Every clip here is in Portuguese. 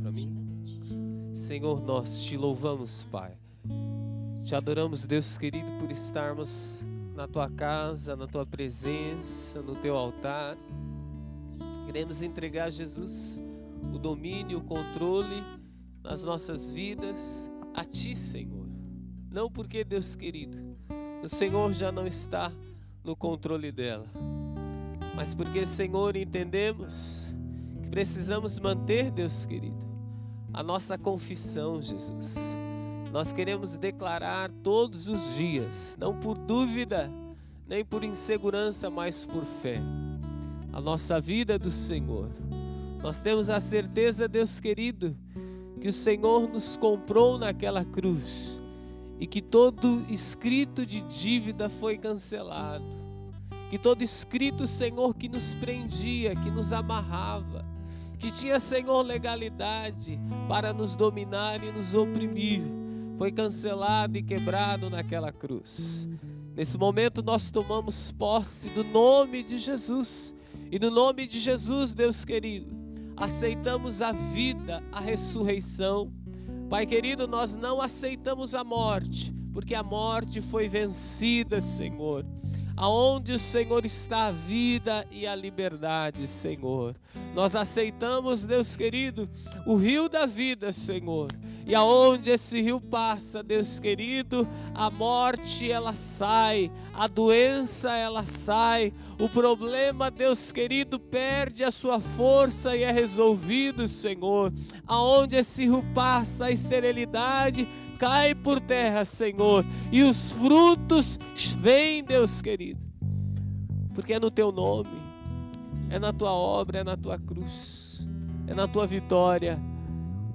para mim. Senhor, nós te louvamos, Pai. Te adoramos, Deus querido, por estarmos na tua casa, na tua presença, no teu altar. Queremos entregar, Jesus, o domínio, o controle nas nossas vidas a ti, Senhor. Não porque, Deus querido, o Senhor já não está no controle dela, mas porque, Senhor, entendemos que precisamos manter, Deus querido, a nossa confissão, Jesus. Nós queremos declarar todos os dias, não por dúvida, nem por insegurança, mas por fé, a nossa vida do Senhor. Nós temos a certeza, Deus querido, que o Senhor nos comprou naquela cruz e que todo escrito de dívida foi cancelado, que todo escrito, Senhor, que nos prendia, que nos amarrava, que tinha, Senhor, legalidade para nos dominar e nos oprimir, foi cancelado e quebrado naquela cruz. Nesse momento nós tomamos posse do nome de Jesus, e no nome de Jesus, Deus querido, aceitamos a vida, a ressurreição. Pai querido, nós não aceitamos a morte, porque a morte foi vencida, Senhor. Aonde o Senhor está a vida e a liberdade, Senhor. Nós aceitamos, Deus querido, o rio da vida, Senhor. E aonde esse rio passa, Deus querido, a morte ela sai, a doença ela sai, o problema, Deus querido, perde a sua força e é resolvido, Senhor. Aonde esse rio passa, a esterilidade cai por terra, Senhor, e os frutos vêm, Deus querido, porque é no teu nome, é na tua obra, é na tua cruz, é na tua vitória.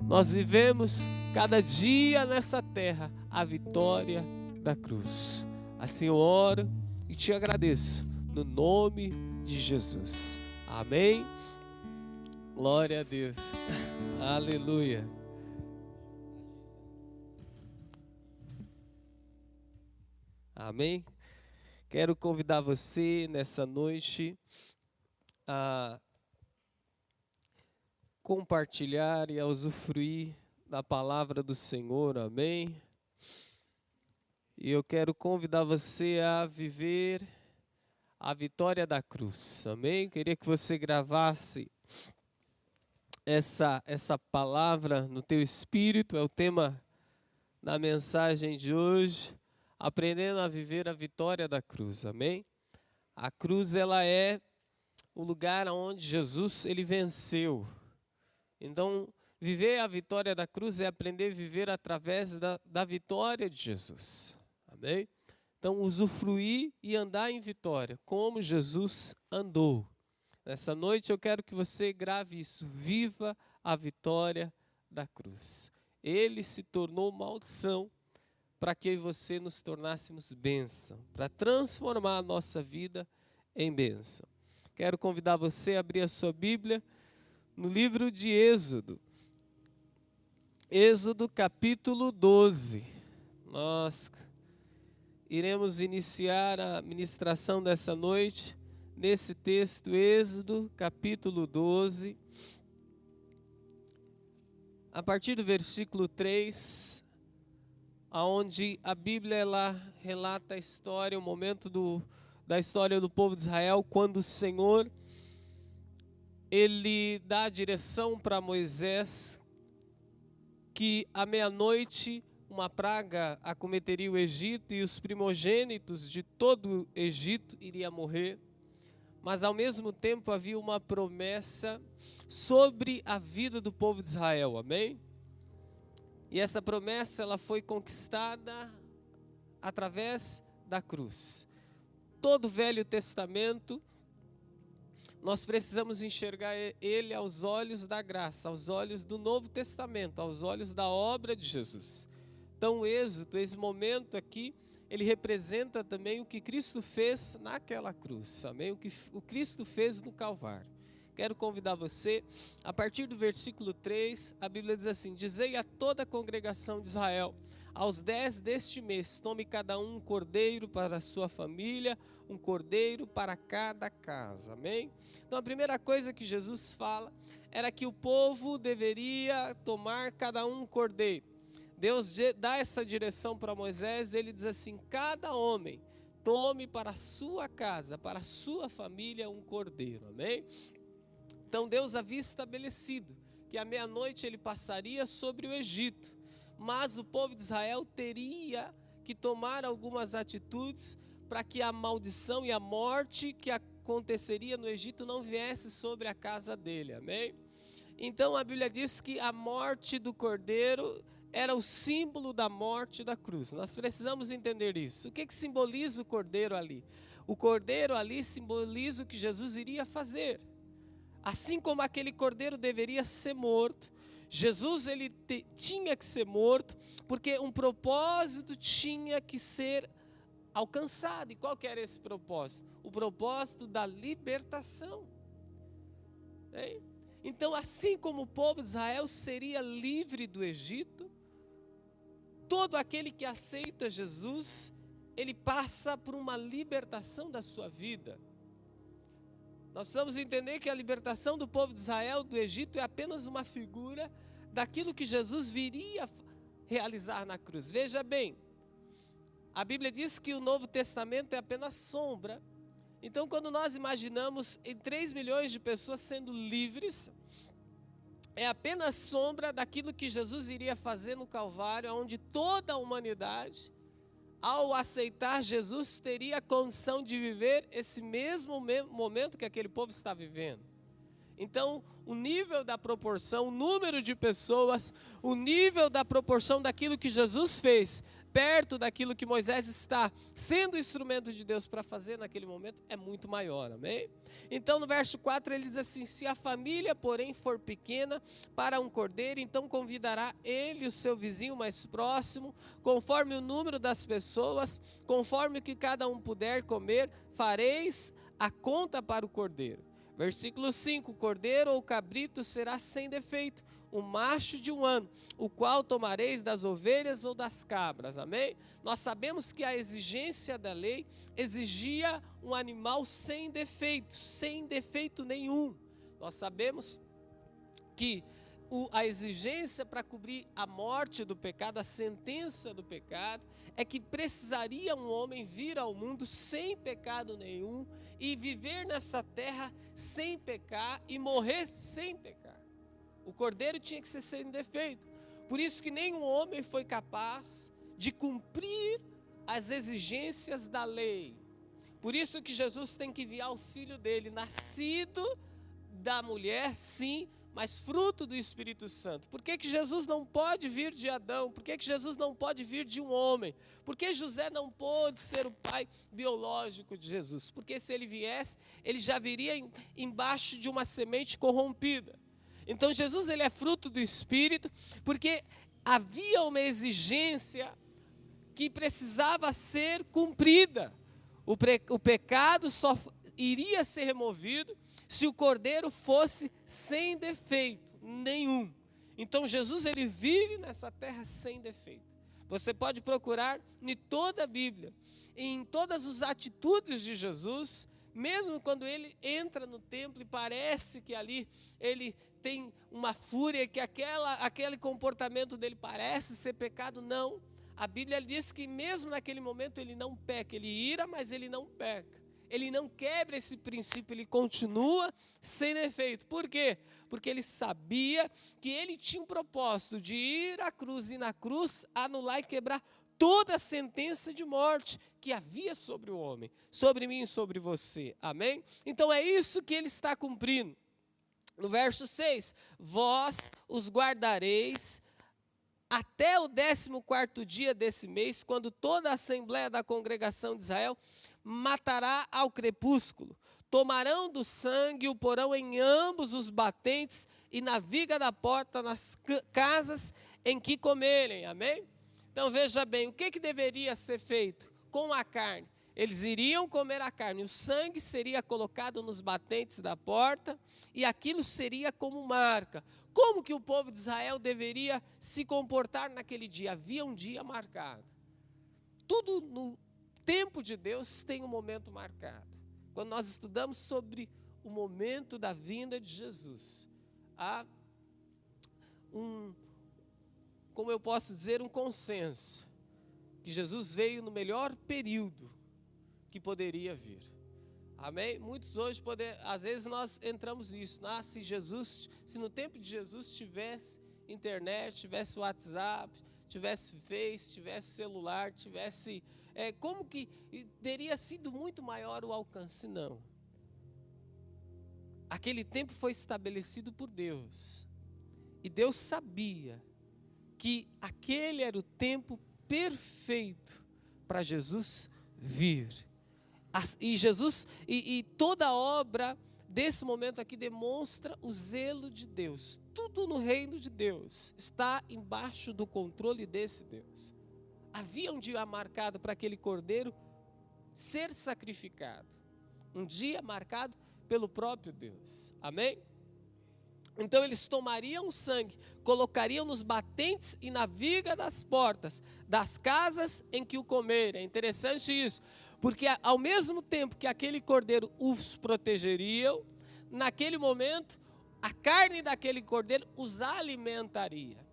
Nós vivemos cada dia nessa terra a vitória da cruz. Assim eu oro e te agradeço no nome de Jesus. Amém. Glória a Deus. Aleluia. Amém? Quero convidar você nessa noite a compartilhar e a usufruir da palavra do Senhor, amém? E eu quero convidar você a viver a vitória da cruz, amém? Queria que você gravasse essa palavra no teu espírito, é o tema da mensagem de hoje. Aprendendo a viver a vitória da cruz, amém? A cruz, ela é o lugar onde Jesus, ele venceu. Então, viver a vitória da cruz é aprender a viver através da vitória de Jesus, amém? Então, usufruir e andar em vitória, como Jesus andou. Nessa noite eu quero que você grave isso, viva a vitória da cruz. Ele se tornou maldição, para que eu e você nos tornássemos bênção, para transformar a nossa vida em bênção. Quero convidar você a abrir a sua Bíblia no livro de Êxodo. Êxodo capítulo 12. Nós iremos iniciar a ministração dessa noite nesse texto, Êxodo capítulo 12. A partir do versículo 3, onde a Bíblia ela relata a história, o momento da história do povo de Israel, quando o Senhor ele dá a direção para Moisés que à meia-noite uma praga acometeria o Egito e os primogênitos de todo o Egito iriam morrer, mas ao mesmo tempo havia uma promessa sobre a vida do povo de Israel, amém? E essa promessa ela foi conquistada através da cruz. Todo o Velho Testamento, nós precisamos enxergar ele aos olhos da graça, aos olhos do Novo Testamento, aos olhos da obra de Jesus. Então o Êxodo, esse momento aqui, ele representa também o que Cristo fez naquela cruz, amém? O que o Cristo fez no Calvário. Quero convidar você, a partir do versículo 3, a Bíblia diz assim: dizei a toda a congregação de Israel, aos 10 deste mês, tome cada um cordeiro para a sua família, um cordeiro para cada casa, amém? Então a primeira coisa que Jesus fala era que o povo deveria tomar cada um cordeiro. Deus dá essa direção para Moisés, ele diz assim: cada homem tome para a sua casa, para a sua família um cordeiro, amém? Então Deus havia estabelecido que à meia-noite ele passaria sobre o Egito, mas o povo de Israel teria que tomar algumas atitudes para que a maldição e a morte que aconteceria no Egito não viesse sobre a casa dele, amém? Então a Bíblia diz que a morte do cordeiro era o símbolo da morte da cruz. Nós precisamos entender isso. O que simboliza o cordeiro ali? O cordeiro ali simboliza o que Jesus iria fazer. Assim como aquele cordeiro deveria ser morto, Jesus ele tinha que ser morto, porque um propósito tinha que ser alcançado. E qual que era esse propósito? O propósito da libertação. Então, assim como o povo de Israel seria livre do Egito, todo aquele que aceita Jesus, ele passa por uma libertação da sua vida. Nós precisamos entender que a libertação do povo de Israel do Egito é apenas uma figura daquilo que Jesus viria realizar na cruz. Veja bem, a Bíblia diz que o Novo Testamento é apenas sombra. Então, quando nós imaginamos em 3 milhões de pessoas sendo livres, é apenas sombra daquilo que Jesus iria fazer no Calvário, onde toda a humanidade, ao aceitar Jesus, teria a condição de viver esse mesmo momento que aquele povo está vivendo. Então, o nível da proporção, o número de pessoas, o nível da proporção daquilo que Jesus fez, perto daquilo que Moisés está sendo instrumento de Deus para fazer naquele momento, é muito maior, amém? Então no verso 4 ele diz assim: se a família porém for pequena para um cordeiro, então convidará ele o seu vizinho mais próximo, conforme o número das pessoas, conforme o que cada um puder comer, fareis a conta para o cordeiro. Versículo 5, o cordeiro ou cabrito será sem defeito, o macho de 1 ano, o qual tomareis das ovelhas ou das cabras, amém? Nós sabemos que a exigência da lei exigia um animal sem defeito nenhum. Nós sabemos que a exigência para cobrir a morte do pecado, a sentença do pecado, é que precisaria um homem vir ao mundo sem pecado nenhum e viver nessa terra sem pecar e morrer sem pecar. O cordeiro tinha que ser sem defeito. Por isso que nenhum homem foi capaz de cumprir as exigências da lei. Por isso que Jesus tem que enviar o filho dele, nascido da mulher, sim, mas fruto do Espírito Santo. Por que Jesus não pode vir de Adão? Por que Jesus não pode vir de um homem? Por que José não pôde ser o pai biológico de Jesus? Porque se ele viesse, ele já viria embaixo de uma semente corrompida. Então Jesus ele é fruto do Espírito, porque havia uma exigência que precisava ser cumprida. O pecado só iria ser removido se o cordeiro fosse sem defeito nenhum. Então Jesus ele vive nessa terra sem defeito. Você pode procurar em toda a Bíblia, em todas as atitudes de Jesus, mesmo quando ele entra no templo e parece que ali ele tem uma fúria, que aquele comportamento dele parece ser pecado, não. A Bíblia diz que mesmo naquele momento ele não peca, ele ira, mas ele não peca. Ele não quebra esse princípio, ele continua sem defeito. Por quê? Porque ele sabia que ele tinha um propósito de ir à cruz e na cruz anular e quebrar toda a sentença de morte que havia sobre o homem, sobre mim e sobre você. Amém? Então é isso que ele está cumprindo. No verso 6, vós os guardareis até o 14º dia desse mês, quando toda a assembleia da congregação de Israel matará ao crepúsculo. Tomarão do sangue e o porão em ambos os batentes e na viga da porta nas casas em que comerem. Amém? Então veja bem, o que deveria ser feito com a carne? Eles iriam comer a carne, o sangue seria colocado nos batentes da porta e aquilo seria como marca, como que o povo de Israel deveria se comportar naquele dia? Havia um dia marcado. Tudo no tempo de Deus tem um momento marcado. Quando nós estudamos sobre o momento da vinda de Jesus, há como eu posso dizer, um consenso, que Jesus veio no melhor período que poderia vir. Amém? Muitos hoje, às vezes nós entramos nisso. Se no tempo de Jesus tivesse internet, tivesse WhatsApp, tivesse Face, tivesse celular, como que teria sido muito maior o alcance? Não. Aquele tempo foi estabelecido por Deus. E Deus sabia que aquele era o tempo perfeito para Jesus vir. E toda a obra desse momento aqui demonstra o zelo de Deus. Tudo no reino de Deus está embaixo do controle desse Deus. Havia um dia marcado para aquele cordeiro ser sacrificado. Um dia marcado pelo próprio Deus. Amém? Então eles tomariam o sangue, colocariam nos batentes e na viga das portas das casas em que o comerem. É interessante isso, porque ao mesmo tempo que aquele cordeiro os protegeria, naquele momento a carne daquele cordeiro os alimentaria.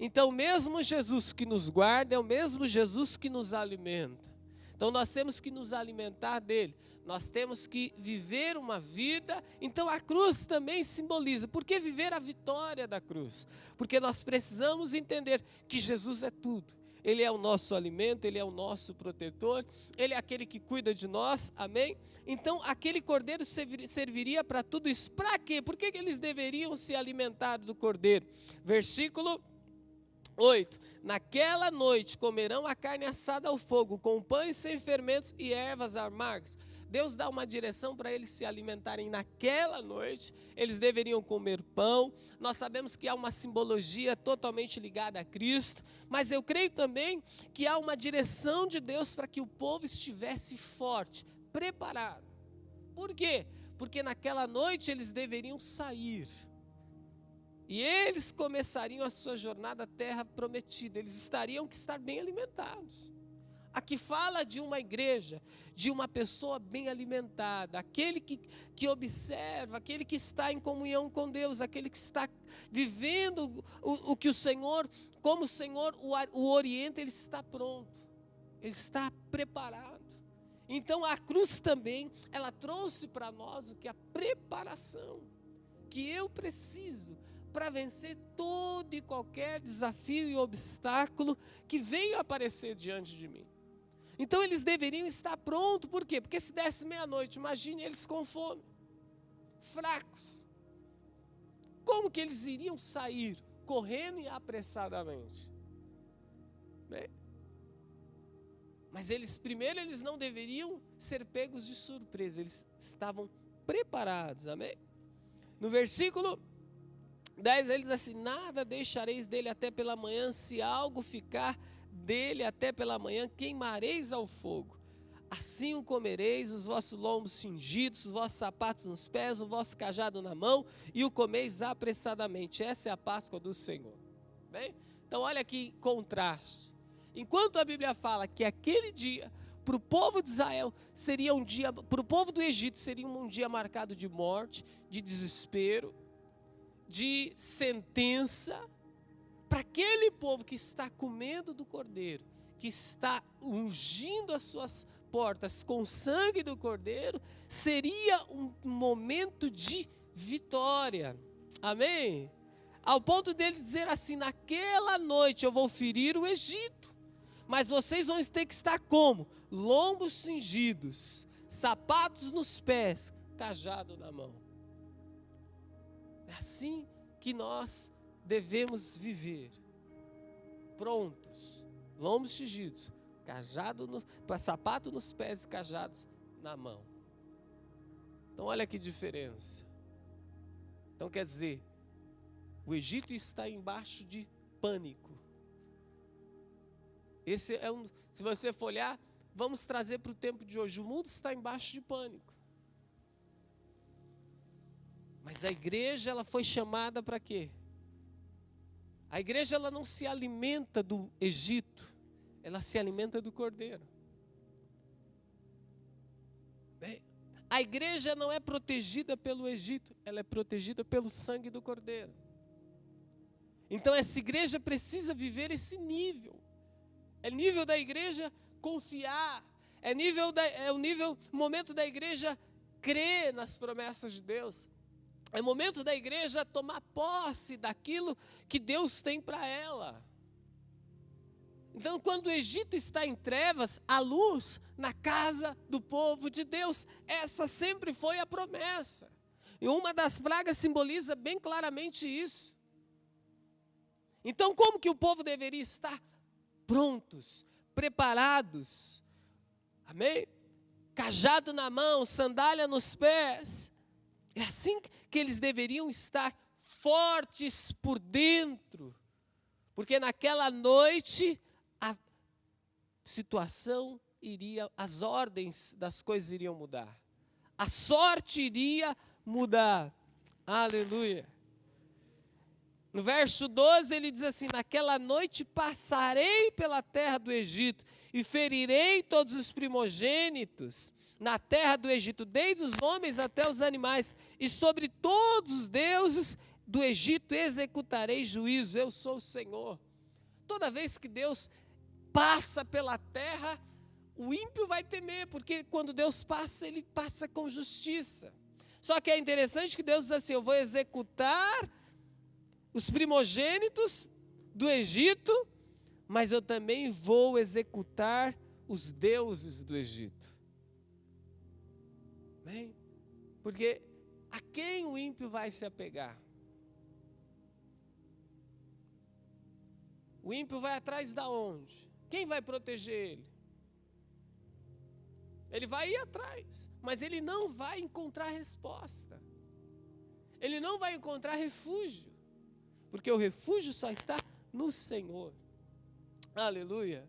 Então o mesmo Jesus que nos guarda é o mesmo Jesus que nos alimenta. Então nós temos que nos alimentar dele. Nós temos que viver uma vida. Então a cruz também simboliza. Por que viver a vitória da cruz? Porque nós precisamos entender que Jesus é tudo. Ele é o nosso alimento, Ele é o nosso protetor, Ele é aquele que cuida de nós, amém? Então aquele cordeiro serviria para tudo isso. Para quê? Por que eles deveriam se alimentar do cordeiro? Versículo 8. Naquela noite comerão a carne assada ao fogo, com pães sem fermentos e ervas amargas. Deus dá uma direção para eles se alimentarem naquela noite. Eles deveriam comer pão. Nós sabemos que há uma simbologia totalmente ligada a Cristo, mas eu creio também que há uma direção de Deus para que o povo estivesse forte, preparado. Por quê? Porque naquela noite eles deveriam sair. E eles começariam a sua jornada à terra prometida. Eles estariam que estar bem alimentados. Aqui fala de uma igreja, de uma pessoa bem alimentada, aquele que observa, aquele que está em comunhão com Deus, aquele que está vivendo o que o Senhor, como o Senhor o orienta, ele está pronto, ele está preparado. Então a cruz também, ela trouxe para nós o que? A preparação, que eu preciso para vencer todo e qualquer desafio e obstáculo que venha aparecer diante de mim. Então eles deveriam estar prontos, por quê? Porque se desse meia-noite, imagine eles com fome, fracos. Como que eles iriam sair correndo e apressadamente? Bem, mas primeiro eles não deveriam ser pegos de surpresa, eles estavam preparados, amém? No versículo 10 ele diz assim: nada deixareis dele até pela manhã, se algo ficar dele até pela manhã, queimareis ao fogo. Assim o comereis, os vossos lombos cingidos, os vossos sapatos nos pés, o vosso cajado na mão, e o comeis apressadamente. Essa é a Páscoa do Senhor. Bem? Então olha que contraste. Enquanto a Bíblia fala que aquele dia, para o povo de Israel, seria um dia, para o povo do Egito, seria um dia marcado de morte, de desespero, de sentença. Para aquele povo que está comendo do cordeiro, que está ungindo as suas portas com o sangue do cordeiro, seria um momento de vitória, amém? Ao ponto dele dizer assim: naquela noite eu vou ferir o Egito, mas vocês vão ter que estar como? Lombos cingidos, sapatos nos pés, cajado na mão. É assim que nós devemos viver, prontos, lombos cingidos, sapato nos pés e cajados na mão. Então olha que diferença. Então quer dizer, o Egito está embaixo de pânico. Esse é se você for olhar, vamos trazer para o tempo de hoje, o mundo está embaixo de pânico. Mas a igreja, ela foi chamada para quê? A igreja ela não se alimenta do Egito, ela se alimenta do Cordeiro. A igreja não é protegida pelo Egito, ela é protegida pelo sangue do Cordeiro. Então essa igreja precisa viver esse nível. É nível da igreja confiar, é o momento da igreja crer nas promessas de Deus. É momento da igreja tomar posse daquilo que Deus tem para ela. Então, quando o Egito está em trevas, a luz na casa do povo de Deus. Essa sempre foi a promessa. E uma das pragas simboliza bem claramente isso. Então, como que o povo deveria estar? Prontos, preparados. Amém? Cajado na mão, sandália nos pés. É assim que eles deveriam estar, fortes por dentro. Porque naquela noite a situação iria, as ordens das coisas iriam mudar. A sorte iria mudar. Aleluia. No verso 12 ele diz assim: naquela noite passarei pela terra do Egito e ferirei todos os primogênitos na terra do Egito, desde os homens até os animais, e sobre todos os deuses do Egito executarei juízo. Eu sou o Senhor. Toda vez que Deus passa pela terra, o ímpio vai temer, porque quando Deus passa, ele passa com justiça. Só que é interessante que Deus diz assim: eu vou executar os primogênitos do Egito, mas eu também vou executar os deuses do Egito. Amém? Porque a quem o ímpio vai se apegar? O ímpio vai atrás da onde? Quem vai proteger ele? Ele vai ir atrás, mas ele não vai encontrar resposta. Ele não vai encontrar refúgio, porque o refúgio só está no Senhor. Aleluia.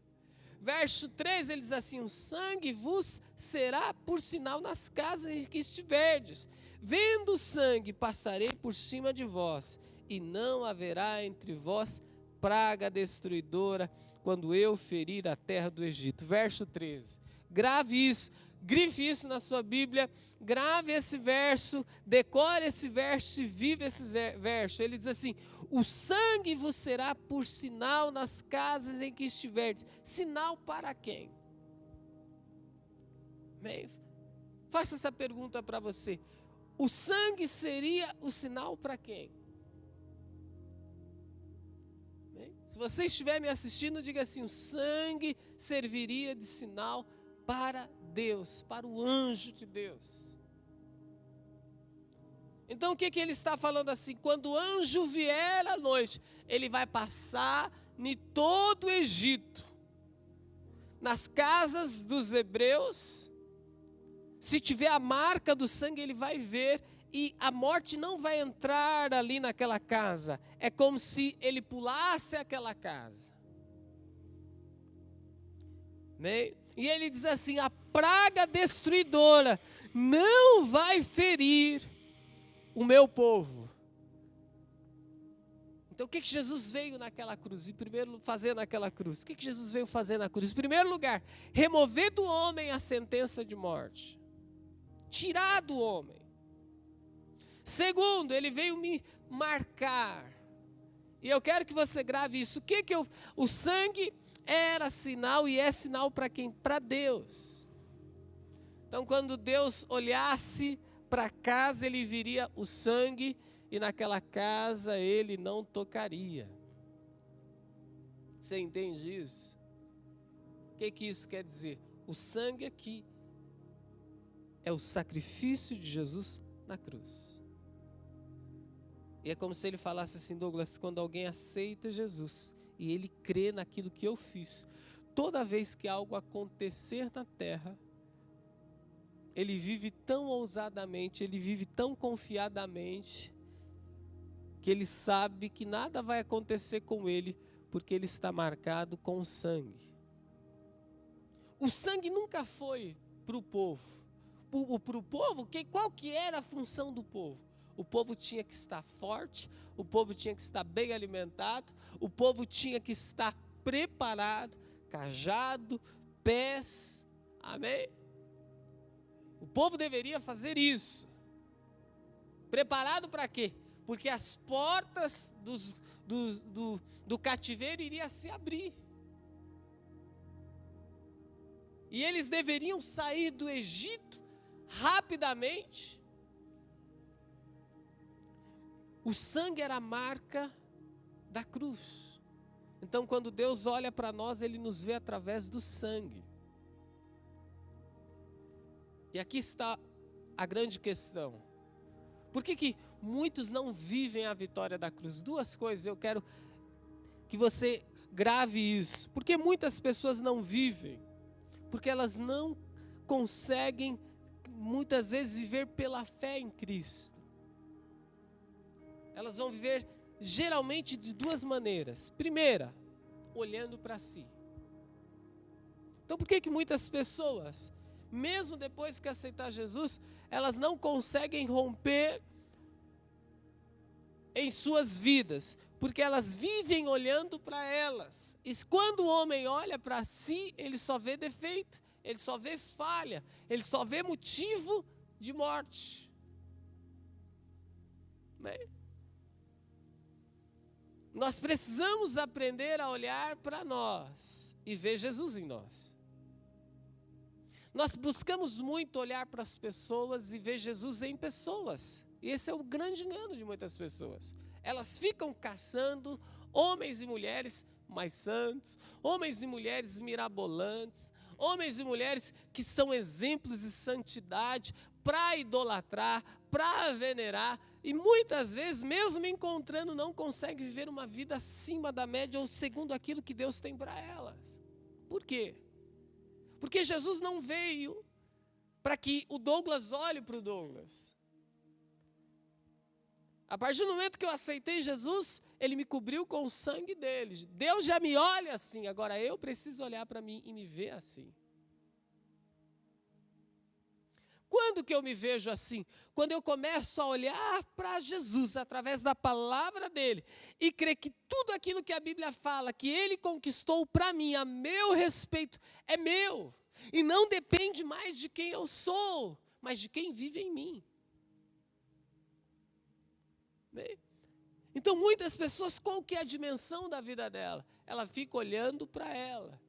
Verso 3, ele diz assim: o sangue vos será por sinal nas casas em que estiverdes. Vendo o sangue, passarei por cima de vós, e não haverá entre vós praga destruidora, quando eu ferir a terra do Egito. Verso 13, grave isso, grife isso na sua Bíblia, grave esse verso, decore esse verso e vive esse verso. Ele diz assim: o sangue vos será por sinal nas casas em que estiverdes. Sinal para quem? Bem, faça essa pergunta para você. O sangue seria o sinal para quem? Se você estiver me assistindo, diga assim: o sangue serviria de sinal para Deus, para o anjo de Deus. Então o que ele está falando assim? Quando o anjo vier à noite, ele vai passar em todo o Egito, nas casas dos hebreus. Se tiver a marca do sangue, ele vai ver, e a morte não vai entrar ali naquela casa. É como se ele pulasse aquela casa. Amém? E ele diz assim: a praga destruidora não vai ferir o meu povo. Então o que Jesus veio naquela cruz? Em primeiro, fazer naquela cruz. O que Jesus veio fazer na cruz? Em primeiro lugar, remover do homem a sentença de morte. Tirar do homem. Segundo, ele veio me marcar. E eu quero que você grave isso. O sangue era sinal, e é sinal para quem? Para Deus. Então quando Deus olhasse para casa, ele viria o sangue, e naquela casa ele não tocaria. Você entende isso? O que isso quer dizer? O sangue aqui é o sacrifício de Jesus na cruz. E é como se ele falasse assim: Douglas, quando alguém aceita Jesus e ele crê naquilo que eu fiz, toda vez que algo acontecer na terra, ele vive tão ousadamente, ele vive tão confiadamente, que ele sabe que nada vai acontecer com ele, porque ele está marcado com o sangue. O sangue nunca foi para o povo. Para o povo, qual que era a função do povo? O povo tinha que estar forte, o povo tinha que estar bem alimentado, o povo tinha que estar preparado, cajado, pés, amém? O povo deveria fazer isso. Preparado para quê? Porque as portas do cativeiro iriam se abrir. E eles deveriam sair do Egito rapidamente. O sangue era a marca da cruz. Então, quando Deus olha para nós, Ele nos vê através do sangue. E aqui está a grande questão. Por que muitos não vivem a vitória da cruz? Duas coisas, eu quero que você grave isso. Por que muitas pessoas não vivem? Porque elas não conseguem, muitas vezes, viver pela fé em Cristo. Elas vão viver, geralmente, de duas maneiras. Primeira, olhando para si. Então, por que muitas pessoas, mesmo depois que aceitar Jesus, elas não conseguem romper em suas vidas? Porque elas vivem olhando para elas. E quando o homem olha para si, ele só vê defeito, ele só vê falha, ele só vê motivo de morte. Né? Nós precisamos aprender a olhar para nós e ver Jesus em nós. Nós buscamos muito olhar para as pessoas e ver Jesus em pessoas. E esse é o grande engano de muitas pessoas. Elas ficam caçando homens e mulheres mais santos, homens e mulheres mirabolantes, homens e mulheres que são exemplos de santidade para idolatrar, para venerar. E muitas vezes, mesmo encontrando, não conseguem viver uma vida acima da média ou segundo aquilo que Deus tem para elas. Por quê? Porque Jesus não veio para que o Douglas olhe para o Douglas. A partir do momento que eu aceitei Jesus, Ele me cobriu com o sangue dele. Deus já me olha assim, agora eu preciso olhar para mim e me ver assim. Quando que eu me vejo assim? Quando eu começo a olhar para Jesus através da palavra dele e crer que tudo aquilo que a Bíblia fala, que ele conquistou para mim, a meu respeito, é meu. E não depende mais de quem eu sou, mas de quem vive em mim. Então muitas pessoas, qual que é a dimensão da vida dela? Ela fica olhando para ela.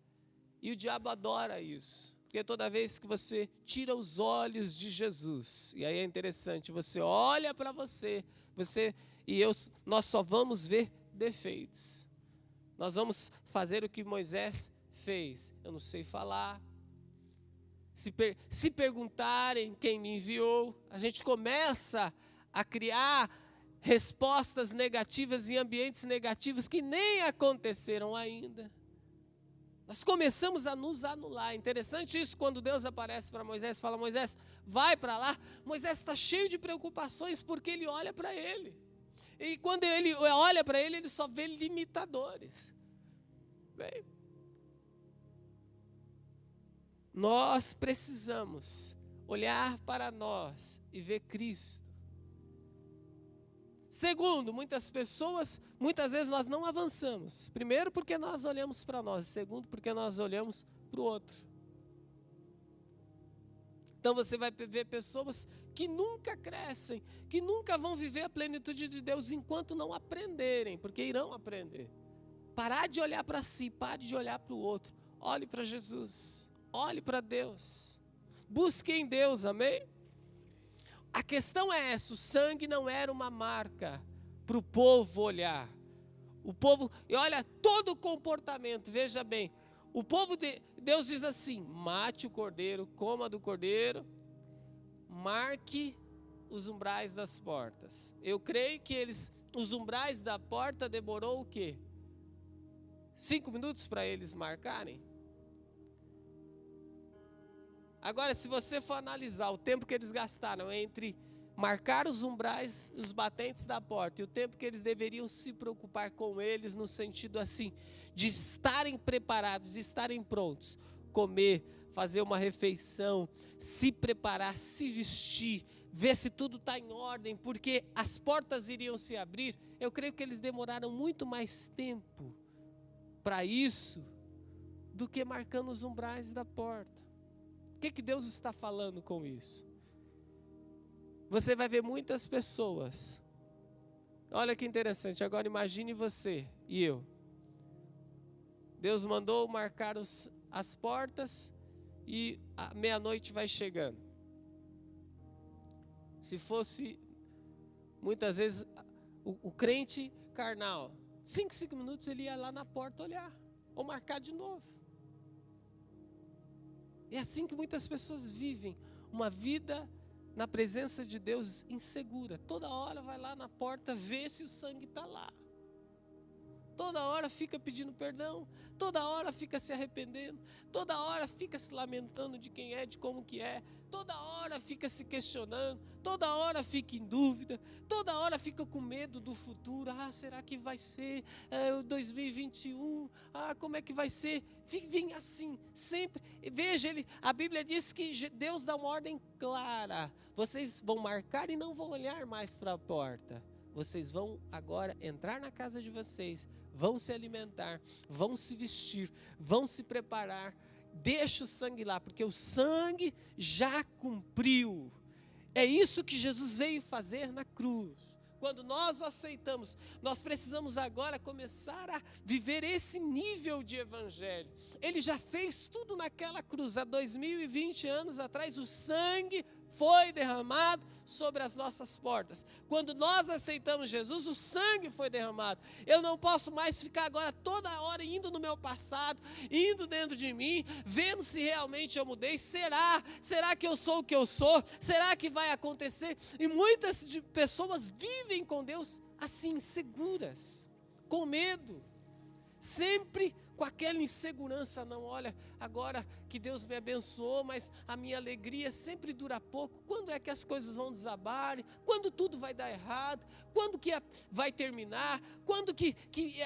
E o diabo adora isso. Porque toda vez que você tira os olhos de Jesus, e aí é interessante, você olha para você e nós só vamos ver defeitos. Nós vamos fazer o que Moisés fez. Eu não sei falar. Se perguntarem quem me enviou, a gente começa a criar respostas negativas em ambientes negativos que nem aconteceram ainda. Nós começamos a nos anular. Interessante isso, quando Deus aparece para Moisés e fala: Moisés, vai para lá. Moisés está cheio de preocupações porque ele olha para ele. E quando ele olha para ele, ele só vê limitadores. Bem, nós precisamos olhar para nós e ver Cristo. Segundo, muitas vezes nós não avançamos. Primeiro, porque nós olhamos para nós. Segundo, porque nós olhamos para o outro. Então você vai ver pessoas que nunca crescem, que nunca vão viver a plenitude de Deus enquanto não aprenderem, porque irão aprender. Parar de olhar para si, pare de olhar para o outro. Olhe para Jesus, olhe para Deus. Busque em Deus, amém? A questão é essa, o sangue não era uma marca para o povo olhar. O povo, e olha todo o comportamento, veja bem. O povo de Deus diz assim: mate o cordeiro, coma do cordeiro, marque os umbrais das portas. Eu creio que os umbrais da porta demorou o quê? 5 minutos para eles marcarem? Agora, se você for analisar o tempo que eles gastaram entre marcar os umbrais, os batentes da porta, e o tempo que eles deveriam se preocupar com eles, no sentido assim, de estarem preparados, de estarem prontos, comer, fazer uma refeição, se preparar, se vestir, ver se tudo está em ordem, porque as portas iriam se abrir. Eu creio que eles demoraram muito mais tempo para isso do que marcando os umbrais da porta. O que Deus está falando com isso? Você vai ver muitas pessoas. Olha que interessante, agora imagine você e eu. Deus mandou marcar as portas e a meia-noite vai chegando. Se fosse, muitas vezes, o crente carnal, 5 minutos ele ia lá na porta olhar, ou marcar de novo. É assim que muitas pessoas vivem, uma vida na presença de Deus insegura. Toda hora vai lá na porta ver se o sangue está lá. Toda hora fica pedindo perdão, toda hora fica se arrependendo, toda hora fica se lamentando de quem é, de como que é, toda hora fica se questionando, toda hora fica em dúvida, toda hora fica com medo do futuro. Será que vai ser 2021? Como é que vai ser? Vem assim, sempre. Veja, a Bíblia diz que Deus dá uma ordem clara. Vocês vão marcar e não vão olhar mais para a porta. Vocês vão agora entrar na casa de vocês, vão se alimentar, vão se vestir, vão se preparar. Deixa o sangue lá, porque o sangue já cumpriu. É isso que Jesus veio fazer na cruz. Quando nós aceitamos, nós precisamos agora começar a viver esse nível de evangelho. Ele já fez tudo naquela cruz. Há 2020 anos atrás, o sangue foi derramado sobre as nossas portas. Quando nós aceitamos Jesus, o sangue foi derramado. Eu não posso mais ficar agora toda hora indo no meu passado, indo dentro de mim, vendo se realmente eu mudei. Será que eu sou o que eu sou? Será que vai acontecer? E muitas pessoas vivem com Deus assim, inseguras, com medo, sempre com aquela insegurança. Não, olha, agora que Deus me abençoou, mas a minha alegria sempre dura pouco. Quando é que as coisas vão desabar? Quando tudo vai dar errado? Quando que vai terminar? Quando que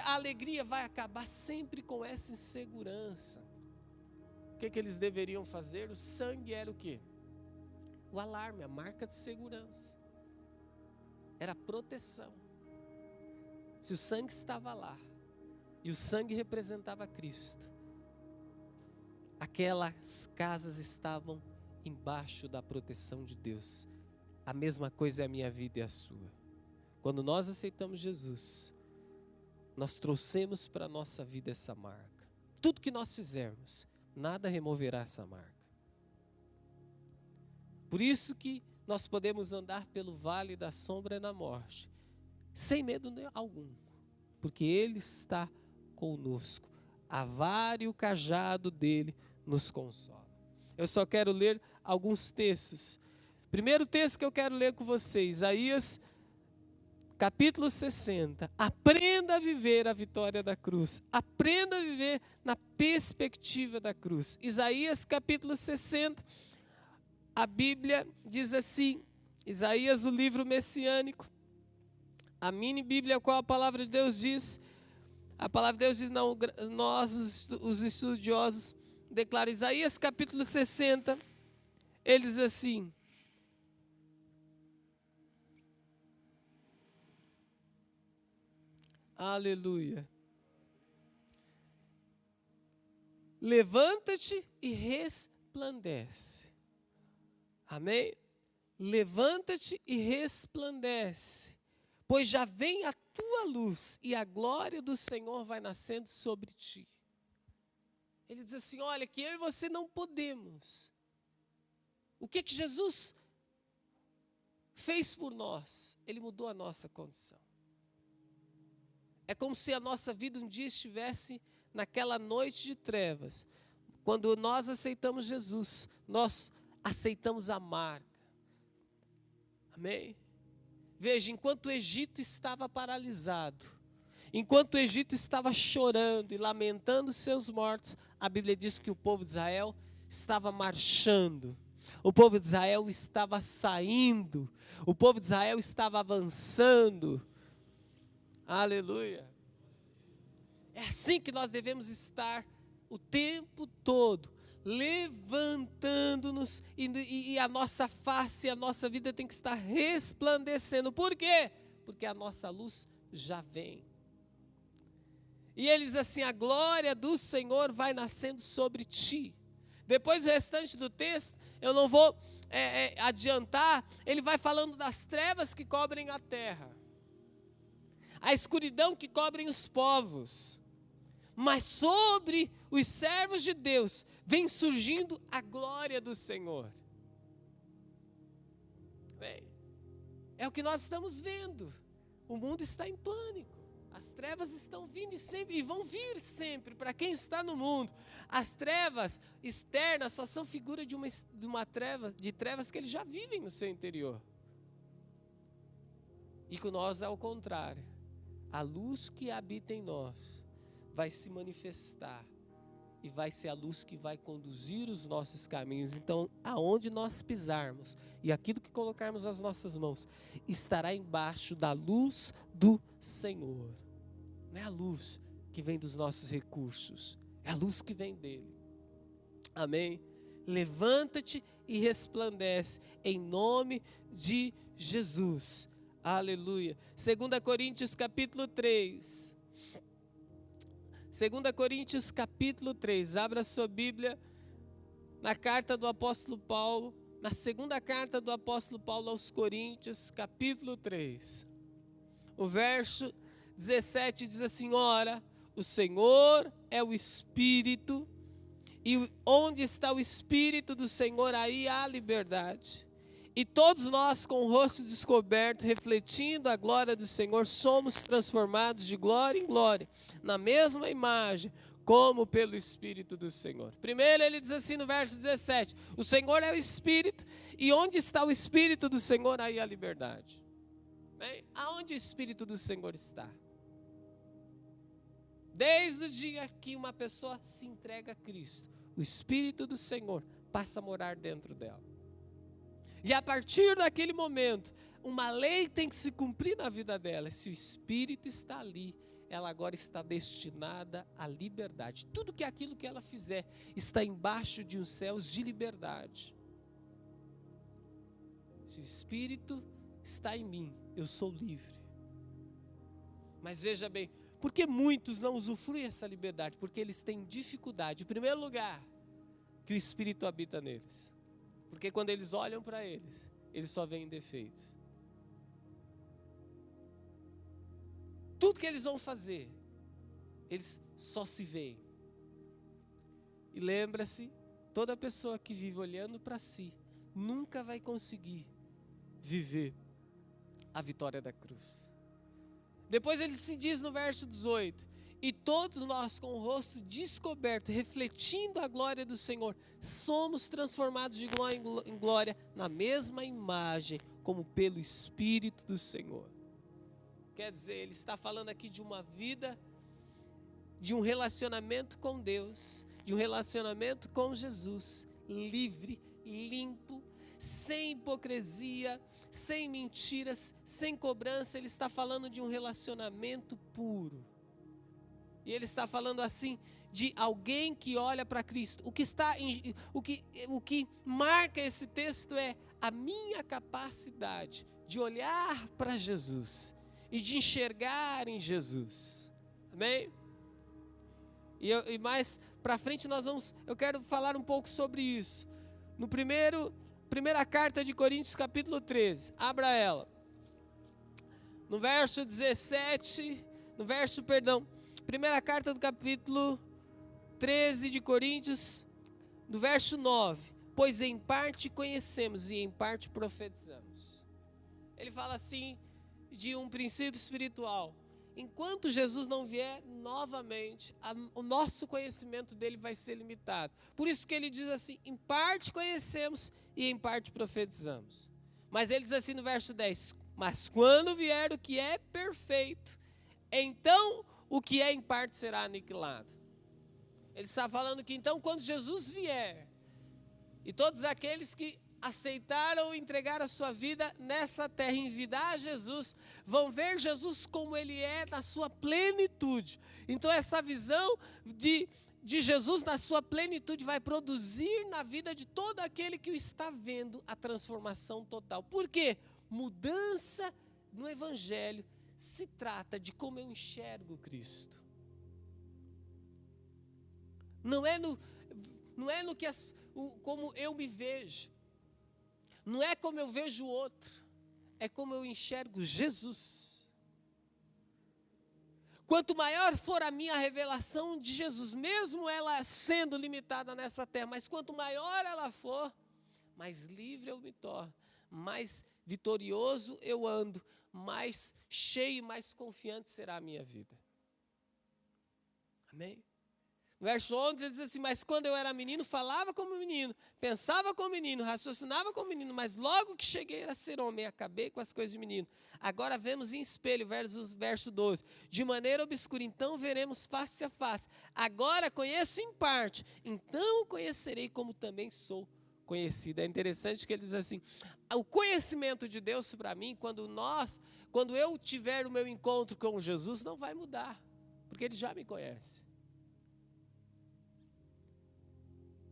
a alegria vai acabar? Sempre com essa insegurança. O que eles deveriam fazer? O sangue era o quê? O alarme, a marca de segurança. Era proteção. Se o sangue estava lá, e o sangue representava Cristo, aquelas casas estavam embaixo da proteção de Deus. A mesma coisa é a minha vida e a sua. Quando nós aceitamos Jesus, nós trouxemos para a nossa vida essa marca. Tudo que nós fizermos, nada removerá essa marca. Por isso que nós podemos andar pelo vale da sombra da morte, sem medo algum, porque Ele está conosco. A vara e o cajado dele nos consola. Eu só quero ler alguns textos. Primeiro texto que eu quero ler com vocês, Isaías capítulo 60. Aprenda a viver a vitória da cruz. Aprenda a viver na perspectiva da cruz. Isaías capítulo 60. A Bíblia diz assim, Isaías, o livro messiânico, a mini Bíblia, qual a palavra de Deus diz. A palavra de Deus diz, não, nós, os estudiosos, declaram Isaías capítulo 60, ele diz assim, aleluia, levanta-te e resplandece, amém? Levanta-te e resplandece, pois já vem a tua luz e a glória do Senhor vai nascendo sobre ti. Ele diz assim, olha, que eu e você não podemos. O que Jesus fez por nós? Ele mudou a nossa condição. É como se a nossa vida um dia estivesse naquela noite de trevas. Quando nós aceitamos Jesus, nós aceitamos a marca. Amém? Veja, enquanto o Egito estava paralisado, enquanto o Egito estava chorando e lamentando seus mortos, a Bíblia diz que o povo de Israel estava marchando, o povo de Israel estava saindo, o povo de Israel estava avançando. Aleluia! É assim que nós devemos estar o tempo todo, levantando-nos, e a nossa face, a nossa vida tem que estar resplandecendo. Por quê? Porque a nossa luz já vem. E ele diz assim: a glória do Senhor vai nascendo sobre ti. Depois o restante do texto, eu não vou adiantar, ele vai falando das trevas que cobrem a terra, a escuridão que cobrem os povos, mas sobre os servos de Deus vem surgindo a glória do Senhor. Bem, é o que nós estamos vendo. O mundo está em pânico. As trevas estão vindo e vão vir sempre para quem está no mundo. As trevas externas só são figura de trevas que eles já vivem no seu interior. E com nós é ao contrário. A luz que habita em nós vai se manifestar e vai ser a luz que vai conduzir os nossos caminhos. Então, aonde nós pisarmos e aquilo que colocarmos as nossas mãos estará embaixo da luz do Senhor. Não é a luz que vem dos nossos recursos, é a luz que vem dele. Amém? Levanta-te e resplandece em nome de Jesus. Aleluia. 2 Coríntios capítulo 3. 2 Coríntios capítulo 3, abra sua Bíblia na carta do apóstolo Paulo, na segunda carta do apóstolo Paulo aos Coríntios, capítulo 3. O verso 17 diz assim: ora, o Senhor é o Espírito, e onde está o Espírito do Senhor, aí há liberdade. E todos nós, com o rosto descoberto, refletindo a glória do Senhor, somos transformados de glória em glória, na mesma imagem, como pelo Espírito do Senhor. Primeiro ele diz assim no verso 17, o Senhor é o Espírito, e onde está o Espírito do Senhor, aí há liberdade. Bem, aonde o Espírito do Senhor está? Desde o dia que uma pessoa se entrega a Cristo, o Espírito do Senhor passa a morar dentro dela. E a partir daquele momento, uma lei tem que se cumprir na vida dela. Se o Espírito está ali, ela agora está destinada à liberdade. Tudo que aquilo que ela fizer está embaixo de uns céus de liberdade. Se o Espírito está em mim, eu sou livre. Mas veja bem, por que muitos não usufruem essa liberdade? Porque eles têm dificuldade. Em primeiro lugar, que o Espírito habita neles. Porque quando eles olham para eles só veem defeitos. Tudo que eles vão fazer, eles só se veem. E lembra-se, toda pessoa que vive olhando para si, nunca vai conseguir viver a vitória da cruz. Depois ele se diz no verso 18, e todos nós com o rosto descoberto, refletindo a glória do Senhor, somos transformados de glória em glória, na mesma imagem, como pelo Espírito do Senhor. Quer dizer, ele está falando aqui de uma vida, de um relacionamento com Deus, de um relacionamento com Jesus, livre, limpo, sem hipocrisia, sem mentiras, sem cobrança. Ele está falando de um relacionamento puro. E ele está falando assim de alguém que olha para Cristo. O que marca esse texto é a minha capacidade de olhar para Jesus e de enxergar em Jesus. Amém? E mais para frente eu quero falar um pouco sobre isso. No primeira carta de Coríntios, capítulo 13. Abra ela. No verso 17, primeira carta do capítulo 13 de Coríntios, no verso 9. Pois em parte conhecemos e em parte profetizamos. Ele fala assim de um princípio espiritual. Enquanto Jesus não vier novamente, o nosso conhecimento dele vai ser limitado. Por isso que ele diz assim, em parte conhecemos e em parte profetizamos. Mas ele diz assim no verso 10, mas quando vier o que é perfeito, então o que é em parte será aniquilado. Ele está falando que então quando Jesus vier, e todos aqueles que aceitaram entregar a sua vida nessa terra, envidar Jesus, vão ver Jesus como Ele é na sua plenitude. Então essa visão de Jesus na sua plenitude vai produzir na vida de todo aquele que o está vendo a transformação total. Por quê? Mudança no Evangelho se trata de como eu enxergo Cristo. Não é no que como eu me vejo. Não é como eu vejo o outro. É como eu enxergo Jesus. Quanto maior for a minha revelação de Jesus, mesmo ela sendo limitada nessa terra, mas quanto maior ela for, mais livre eu me torno, mais vitorioso eu ando, mais cheio e mais confiante será a minha vida. Amém? Verso 11 ele diz assim: mas quando eu era menino, falava como menino, pensava como menino, raciocinava como menino, mas logo que cheguei a ser homem, acabei com as coisas de menino. Agora vemos em espelho, verso 12, de maneira obscura, então veremos face a face. Agora conheço em parte, então conhecerei como também sou conhecido. É interessante que ele diz assim: o conhecimento de Deus para mim, quando eu tiver o meu encontro com Jesus, não vai mudar, porque Ele já me conhece.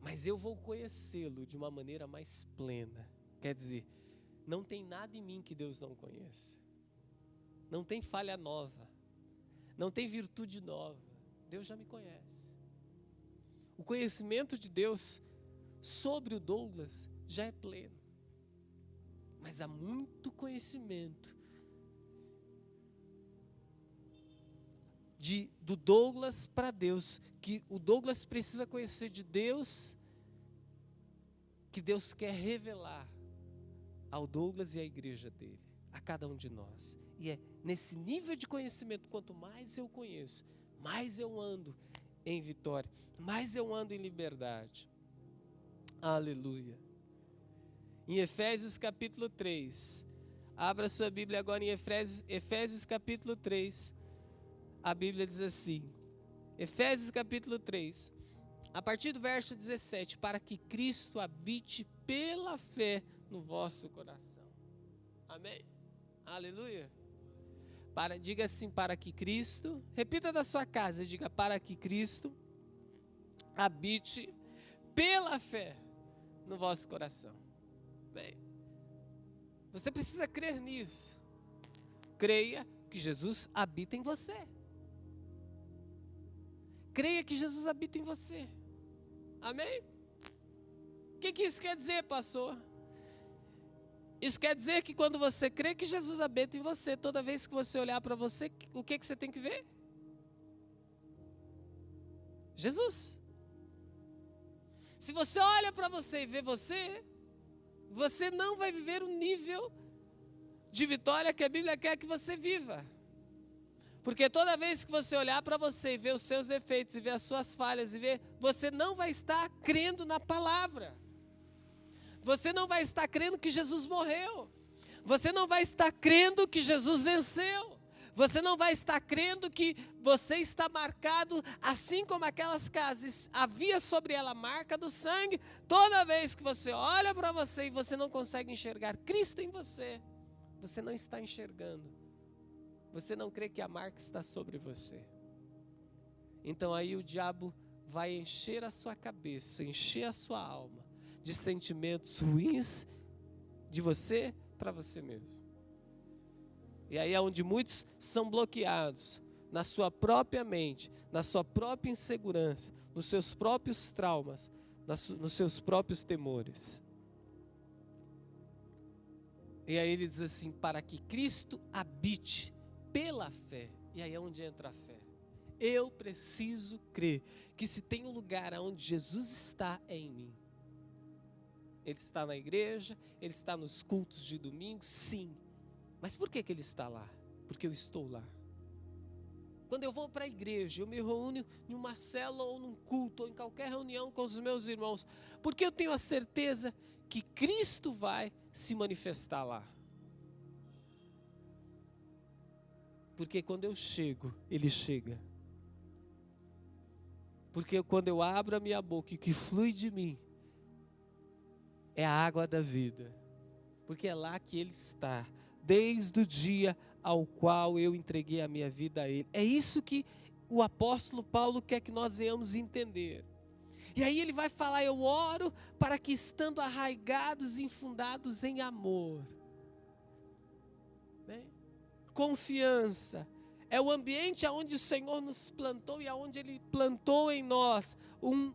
Mas eu vou conhecê-lo de uma maneira mais plena. Quer dizer, não tem nada em mim que Deus não conheça. Não tem falha nova. Não tem virtude nova. Deus já me conhece. O conhecimento de Deus sobre o Douglas já é pleno. Mas há muito conhecimento do Douglas para Deus, que o Douglas precisa conhecer de Deus, que Deus quer revelar ao Douglas e à igreja dele, a cada um de nós. E é nesse nível de conhecimento, quanto mais eu conheço, mais eu ando em vitória, mais eu ando em liberdade. Aleluia. Em Efésios capítulo 3, abra sua Bíblia agora em Efésios capítulo 3, a Bíblia diz assim, Efésios capítulo 3, a partir do verso 17, para que Cristo habite pela fé no vosso coração. Amém? Aleluia. Diga assim, para que Cristo, repita da sua casa e diga, para que Cristo habite pela fé no vosso coração. Bem, você precisa crer nisso. Creia que Jesus habita em você. Creia que Jesus habita em você. Amém? O que isso quer dizer, pastor? Isso quer dizer que quando você crê que Jesus habita em você, toda vez que você olhar para você, o que você tem que ver? Jesus. Se você olha para você e vê você, você não vai viver o nível de vitória que a Bíblia quer que você viva. Porque toda vez que você olhar para você e ver os seus defeitos, e ver as suas falhas, você não vai estar crendo na palavra. Você não vai estar crendo que Jesus morreu. Você não vai estar crendo que Jesus venceu. Você não vai estar crendo que você está marcado, assim como aquelas casas, havia sobre ela a marca do sangue. Toda vez que você olha para você e você não consegue enxergar Cristo em você, você não está enxergando. Você não crê que a marca está sobre você. Então aí o diabo vai encher a sua cabeça, encher a sua alma de sentimentos ruins de você para você mesmo. E aí é onde muitos são bloqueados na sua própria mente, na sua própria insegurança, nos seus próprios traumas, nos seus próprios temores. E aí ele diz assim, para que Cristo habite pela fé. E aí é onde entra a fé. Eu preciso crer que se tem um lugar onde Jesus está, é em mim. Ele está na igreja, Ele está nos cultos de domingo, sim. Mas por que Ele está lá? Porque eu estou lá. Quando eu vou para a igreja, eu me reúno em uma célula ou num culto, ou em qualquer reunião com os meus irmãos, porque eu tenho a certeza que Cristo vai se manifestar lá. Porque quando eu chego, Ele chega. Porque quando eu abro a minha boca e que flui de mim, é a água da vida, porque é lá que Ele está, desde o dia ao qual eu entreguei a minha vida a Ele. É isso que o apóstolo Paulo quer que nós venhamos entender. E aí ele vai falar: eu oro para que, estando arraigados e infundados em amor, né? Confiança, é o ambiente onde o Senhor nos plantou e aonde Ele plantou em nós um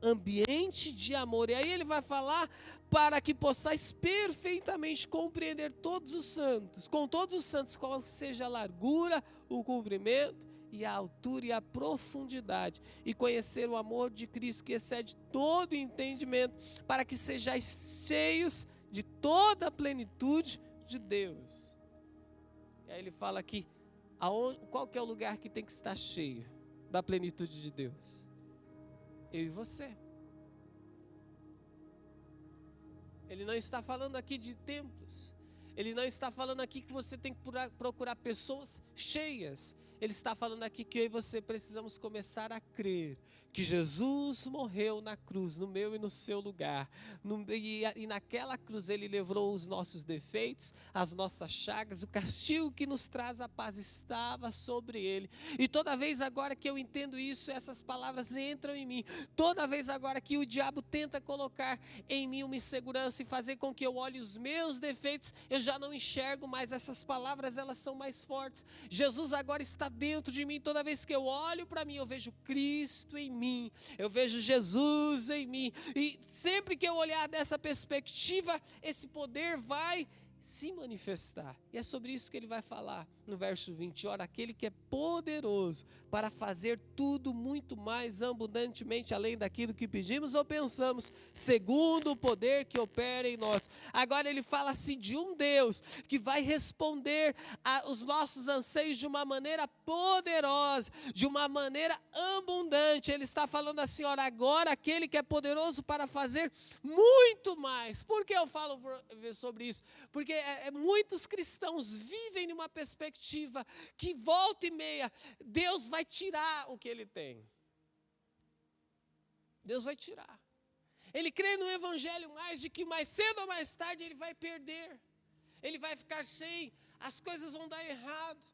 ambiente de amor. E aí ele vai falar: para que possais perfeitamente compreender todos os santos, com todos os santos, qual seja a largura, o comprimento e a altura e a profundidade, e conhecer o amor de Cristo que excede todo entendimento, para que sejais cheios de toda a plenitude de Deus. E aí ele fala aqui, qual que é o lugar que tem que estar cheio da plenitude de Deus? Eu e você. Ele não está falando aqui de templos. Ele não está falando aqui que você tem que procurar pessoas cheias. Ele está falando aqui que eu e você precisamos começar a crer que Jesus morreu na cruz, no meu e no seu lugar. E naquela cruz Ele levou os nossos defeitos, as nossas chagas, o castigo que nos traz a paz estava sobre Ele. E toda vez agora que eu entendo isso, essas palavras entram em mim. Toda vez agora que o diabo tenta colocar em mim uma insegurança e fazer com que eu olhe os meus defeitos, eu já não enxergo mais. Essas palavras, elas são mais fortes. Jesus agora está dentro de mim. Toda vez que eu olho para mim, eu vejo Cristo em mim, eu vejo Jesus em mim. E sempre que eu olhar dessa perspectiva, esse poder vai se manifestar. E é sobre isso que ele vai falar no verso 20. Ora, aquele que é poderoso para fazer tudo muito mais abundantemente além daquilo que pedimos ou pensamos, segundo o poder que opera em nós. Agora ele fala assim de um Deus que vai responder aos nossos anseios de uma maneira poderosa, de uma maneira abundante. Ele está falando assim: ora, agora aquele que é poderoso para fazer muito mais. Por que eu falo sobre isso? Porque muitos cristãos vivem numa perspectiva que volta e meia Deus vai tirar o que ele tem. Deus vai tirar. Ele crê no evangelho mais de que mais cedo ou mais tarde ele vai perder. Ele vai ficar sem, as coisas vão dar errado.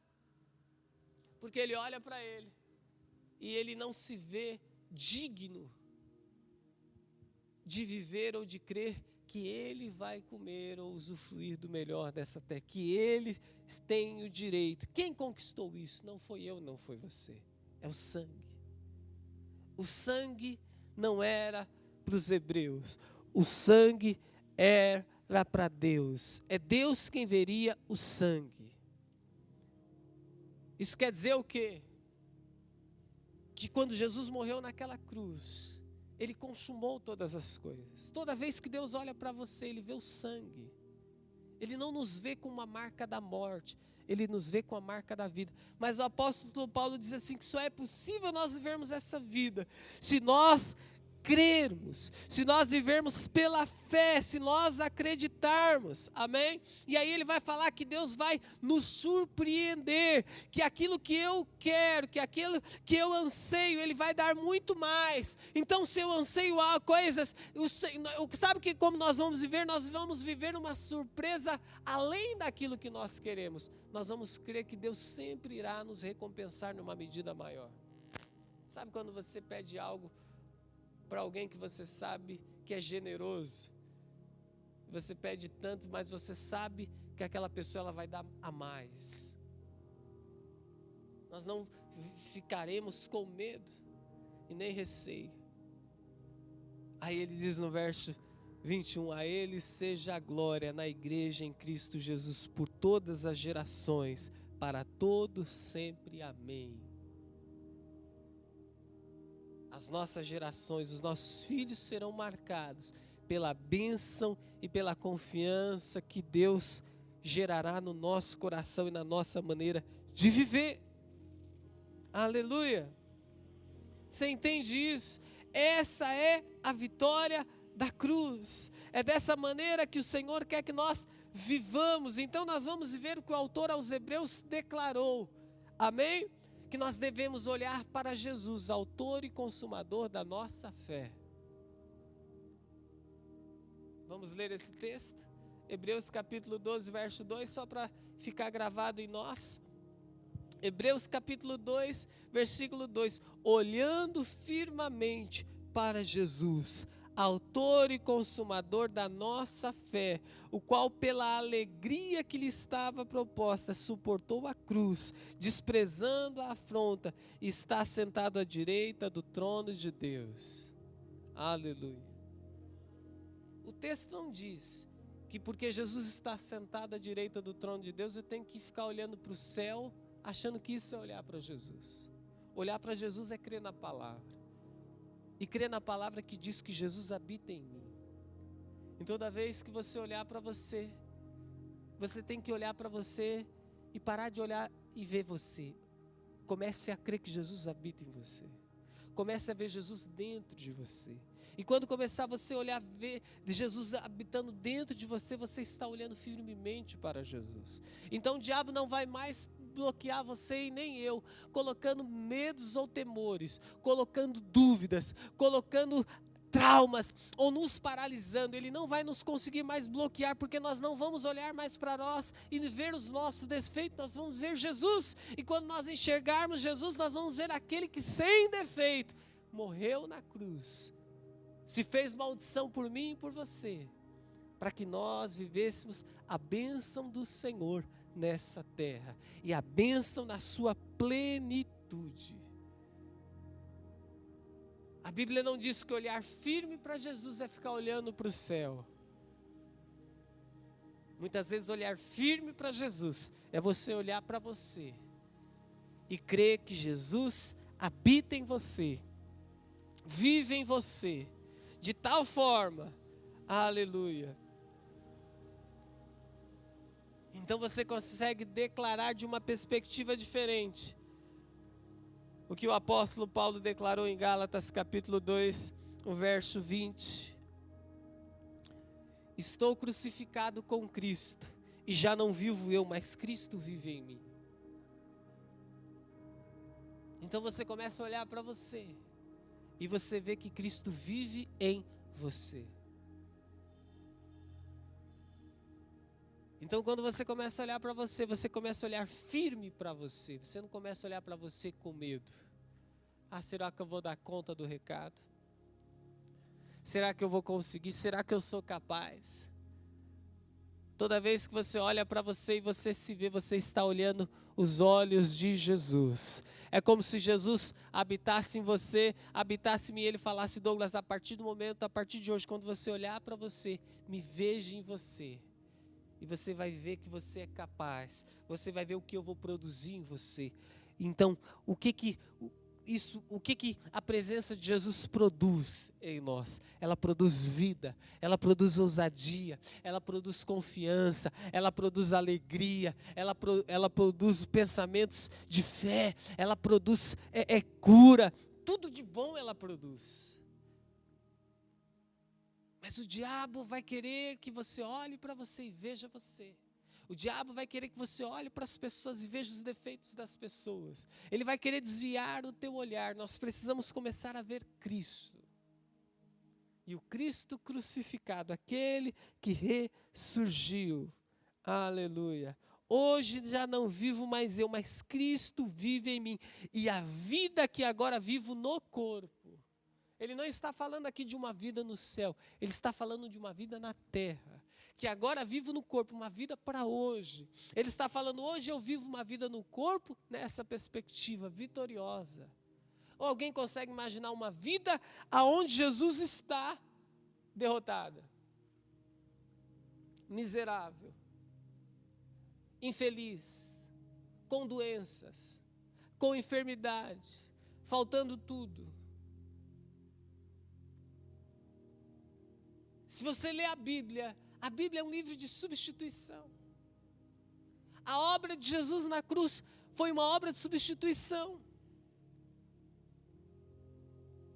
Porque ele olha para ele e ele não se vê digno de viver ou de crer que ele vai comer ou usufruir do melhor dessa terra, que ele tem o direito. Quem conquistou isso? Não foi eu, não foi você. É o sangue. O sangue não era para os hebreus. O sangue era para Deus. É Deus quem veria o sangue. Isso quer dizer o quê? Que quando Jesus morreu naquela cruz, Ele consumou todas as coisas. Toda vez que Deus olha para você, Ele vê o sangue. Ele não nos vê com uma marca da morte, Ele nos vê com a marca da vida. Mas o apóstolo Paulo diz assim, que só é possível nós vivermos essa vida se nós crermos, se nós vivermos pela fé, se nós acreditarmos, amém? E aí ele vai falar que Deus vai nos surpreender, que aquilo que eu quero, que aquilo que eu anseio, Ele vai dar muito mais. Então se eu anseio coisas, sabe que como nós vamos viver? Nós vamos viver uma surpresa além daquilo que nós queremos. Nós vamos crer que Deus sempre irá nos recompensar numa medida maior. Sabe quando você pede algo para alguém que você sabe que é generoso, você pede tanto, mas você sabe que aquela pessoa ela vai dar a mais. Nós não ficaremos com medo e nem receio. Aí ele diz no verso 21, a Ele seja a glória na igreja em Cristo Jesus por todas as gerações, para todos sempre, amém. As nossas gerações, os nossos filhos serão marcados pela bênção e pela confiança que Deus gerará no nosso coração e na nossa maneira de viver. Aleluia! Você entende isso? Essa é a vitória da cruz. É dessa maneira que o Senhor quer que nós vivamos. Então nós vamos viver o que o autor aos Hebreus declarou. Amém? Que nós devemos olhar para Jesus, autor e consumador da nossa fé. Vamos ler esse texto? Hebreus capítulo 12, verso 2, só para ficar gravado em nós. Hebreus capítulo 2, versículo 2. Olhando firmemente para Jesus, autor e consumador da nossa fé, o qual pela alegria que lhe estava proposta, suportou a cruz, desprezando a afronta, e está sentado à direita do trono de Deus. Aleluia. O texto não diz que porque Jesus está sentado à direita do trono de Deus, eu tenho que ficar olhando para o céu, achando que isso é olhar para Jesus. Olhar para Jesus é crer na palavra. E crer na palavra que diz que Jesus habita em mim. Em toda vez que você olhar para você, você tem que olhar para você e parar de olhar e ver você. Comece a crer que Jesus habita em você. Comece a ver Jesus dentro de você. E quando começar você a olhar, ver Jesus habitando dentro de você, você está olhando firmemente para Jesus. Então o diabo não vai mais bloquear você e nem eu, colocando medos ou temores, colocando dúvidas, colocando traumas ou nos paralisando. Ele não vai nos conseguir mais bloquear, porque nós não vamos olhar mais para nós e ver os nossos defeitos, nós vamos ver Jesus. E quando nós enxergarmos Jesus, nós vamos ver aquele que sem defeito morreu na cruz, se fez maldição por mim e por você, para que nós vivêssemos a bênção do Senhor nessa terra, e a bênção na sua plenitude. A Bíblia não diz que olhar firme para Jesus é ficar olhando para o céu. Muitas vezes olhar firme para Jesus é você olhar para você e crer que Jesus habita em você, vive em você, de tal forma, aleluia. Então você consegue declarar de uma perspectiva diferente o que o apóstolo Paulo declarou em Gálatas capítulo 2, o verso 20. Estou crucificado com Cristo, e já não vivo eu, mas Cristo vive em mim. Então você começa a olhar para você, e você vê que Cristo vive em você. Então quando você começa a olhar para você, você começa a olhar firme para você. Você não começa a olhar para você com medo. Ah, será que eu vou dar conta do recado? Será que eu vou conseguir? Será que eu sou capaz? Toda vez que você olha para você e você se vê, você está olhando os olhos de Jesus. É como se Jesus habitasse em você, habitasse em mim, e ele falasse: Douglas, a partir do momento, a partir de hoje, quando você olhar para você, me veja em você. E você vai ver que você é capaz. Você vai ver o que eu vou produzir em você. Então, o que a presença de Jesus produz em nós? Ela produz vida, ela produz ousadia, ela produz confiança, ela produz alegria, ela produz pensamentos de fé, ela produz cura, tudo de bom ela produz. Mas o diabo vai querer que você olhe para você e veja você. O diabo vai querer que você olhe para as pessoas e veja os defeitos das pessoas. Ele vai querer desviar o teu olhar. Nós precisamos começar a ver Cristo. E o Cristo crucificado, aquele que ressurgiu. Aleluia. Hoje já não vivo mais eu, mas Cristo vive em mim. E a vida que agora vivo no corpo. Ele não está falando aqui de uma vida no céu. Ele está falando de uma vida na terra. Que agora vivo no corpo, uma vida para hoje. Ele está falando, hoje eu vivo uma vida no corpo, nessa perspectiva vitoriosa. Ou alguém consegue imaginar uma vida aonde Jesus está derrotada, miserável, infeliz, com doenças, com enfermidade, faltando tudo? Se você ler a Bíblia é um livro de substituição. A obra de Jesus na cruz foi uma obra de substituição.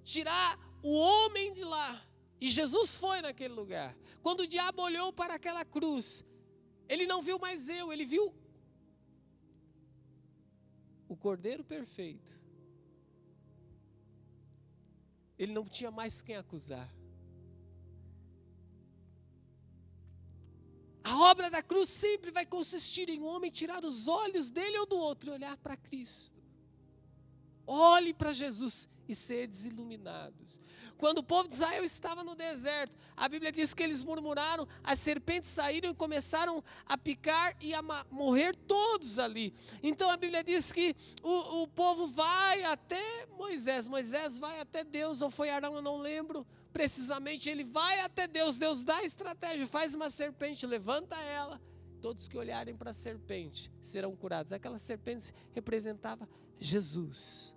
Tirar o homem de lá, e Jesus foi naquele lugar. Quando o diabo olhou para aquela cruz, ele não viu mais eu, ele viu o Cordeiro perfeito. Ele não tinha mais quem acusar. da cruz sempre vai consistir em um homem tirar os olhos dele ou do outro e olhar para Cristo. Olhe para Jesus e serdes iluminados. Quando o povo de Israel estava no deserto, a Bíblia diz que eles murmuraram, as serpentes saíram e começaram a picar e a morrer todos ali. Então a Bíblia diz que o povo vai até Moisés vai até Deus, ou foi Arão, eu não lembro precisamente, ele vai até Deus, Deus dá a estratégia, faz uma serpente, levanta ela, todos que olharem para a serpente serão curados. Aquela serpente representava Jesus.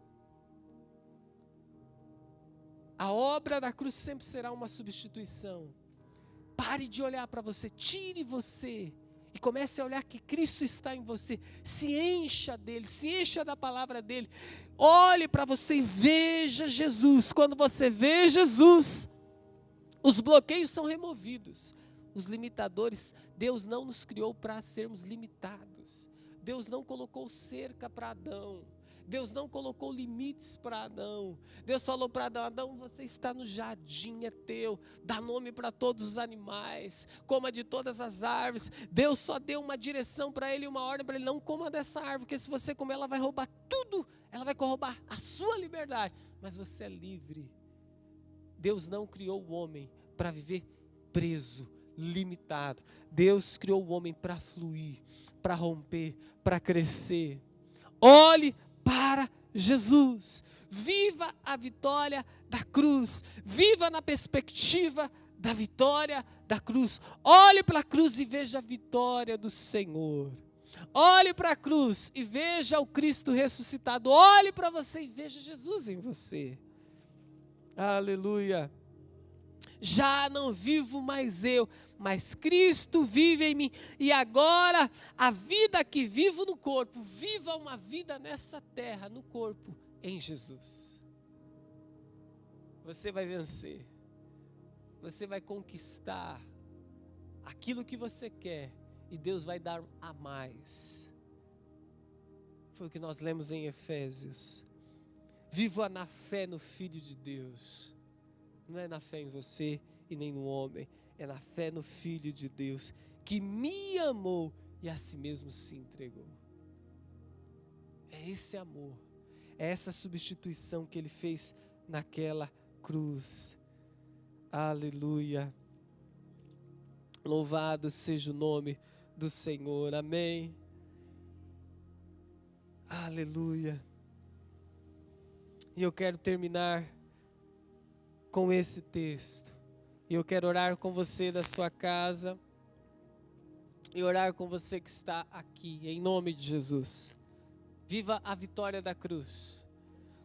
A obra da cruz sempre será uma substituição. Pare de olhar para você, tire você e comece a olhar que Cristo está em você. Se encha dele, se encha da palavra dele. Olhe para você e veja Jesus. Quando você vê Jesus, os bloqueios são removidos. Os limitadores, Deus não nos criou para sermos limitados. Deus não colocou cerca para Adão. Deus não colocou limites para Adão. Deus falou para Adão: Adão, você está no jardim, é teu. Dá nome para todos os animais, coma de todas as árvores. Deus só deu uma direção para ele, uma ordem para ele: não coma dessa árvore, porque se você comer, ela vai roubar tudo. Ela vai roubar a sua liberdade, mas você é livre. Deus não criou o homem para viver preso, limitado. Deus criou o homem para fluir, para romper, para crescer. Olhe para Jesus, viva a vitória da cruz, viva na perspectiva da vitória da cruz. Olhe para a cruz e veja a vitória do Senhor. Olhe para a cruz e veja o Cristo ressuscitado. Olhe para você e veja Jesus em você. Aleluia. Já não vivo mais eu, mas Cristo vive em mim. E agora, a vida que vivo no corpo, viva uma vida nessa terra, no corpo, em Jesus. Você vai vencer. Você vai conquistar aquilo que você quer. E Deus vai dar a mais. Foi o que nós lemos em Efésios. Viva na fé no Filho de Deus. Não é na fé em você e nem no homem. É na fé no Filho de Deus, que me amou e a si mesmo se entregou. É esse amor, é essa substituição que Ele fez naquela cruz. Aleluia. Louvado seja o nome do Senhor. Amém. Aleluia. E eu quero terminar com esse texto. E eu quero orar com você da sua casa. E orar com você que está aqui, em nome de Jesus. Viva a vitória da cruz.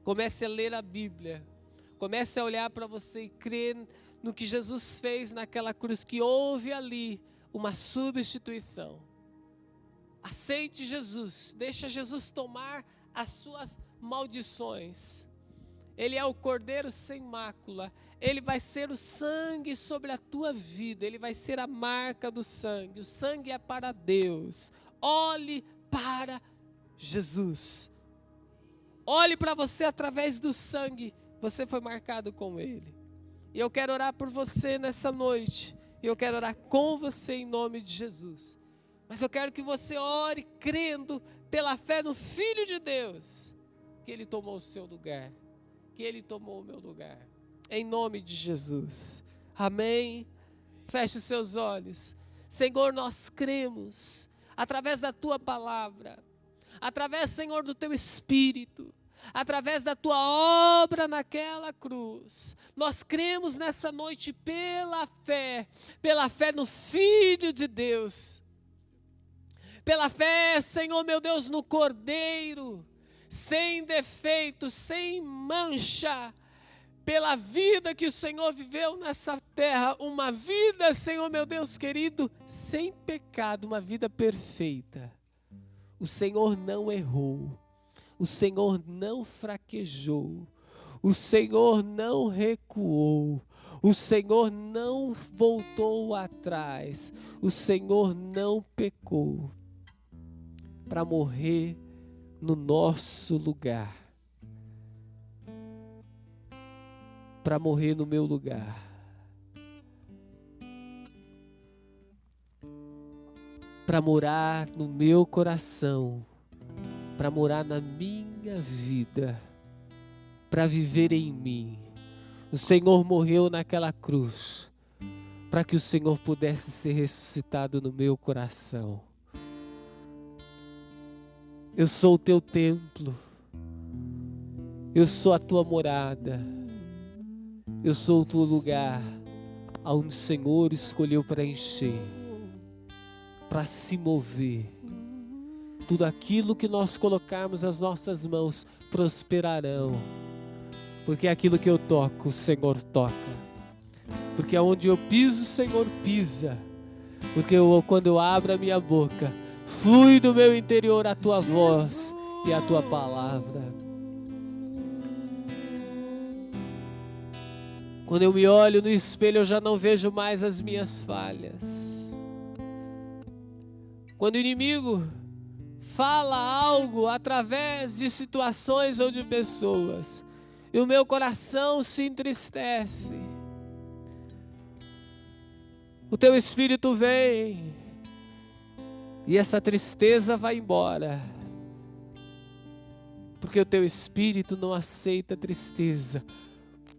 Comece a ler a Bíblia. Comece a olhar para você e crer no que Jesus fez naquela cruz, que houve ali uma substituição. Aceite Jesus. Deixa Jesus tomar as suas maldições. Ele é o Cordeiro sem mácula. Ele vai ser o sangue sobre a tua vida. Ele vai ser a marca do sangue. O sangue é para Deus. Olhe para Jesus. Olhe para você através do sangue. Você foi marcado com Ele. E eu quero orar por você nessa noite. E eu quero orar com você em nome de Jesus. Mas eu quero que você ore crendo pela fé no Filho de Deus, que Ele tomou o seu lugar. Que Ele tomou o meu lugar, em nome de Jesus, amém? Feche os seus olhos. Senhor, nós cremos, através da Tua palavra, através, Senhor, do Teu Espírito, através da Tua obra naquela cruz, nós cremos nessa noite pela fé no Filho de Deus, pela fé, Senhor meu Deus, no Cordeiro, sem defeito, sem mancha, pela vida que o Senhor viveu nessa terra, uma vida, Senhor meu Deus querido, sem pecado, uma vida perfeita. O Senhor não errou, o Senhor não fraquejou, o Senhor não recuou, o Senhor não voltou atrás, o Senhor não pecou para morrer no nosso lugar, para morrer no meu lugar. para morar no meu coração, para morar na minha vida, para viver em mim. O Senhor morreu naquela cruz para que o Senhor pudesse ser ressuscitado no meu coração. Eu sou o teu templo, eu sou a tua morada, eu sou o teu lugar onde o Senhor escolheu para encher, para se mover. Tudo aquilo que nós colocarmos as nossas mãos prosperarão, porque aquilo que eu toco, o Senhor toca, porque aonde eu piso, o Senhor pisa, porque quando eu abro a minha boca, flui do meu interior a tua voz e a tua palavra. Quando eu me olho no espelho, eu já não vejo mais as minhas falhas. Quando o inimigo fala algo através de situações ou de pessoas, e o meu coração se entristece, o teu Espírito vem e essa tristeza vai embora, porque o teu Espírito não aceita tristeza,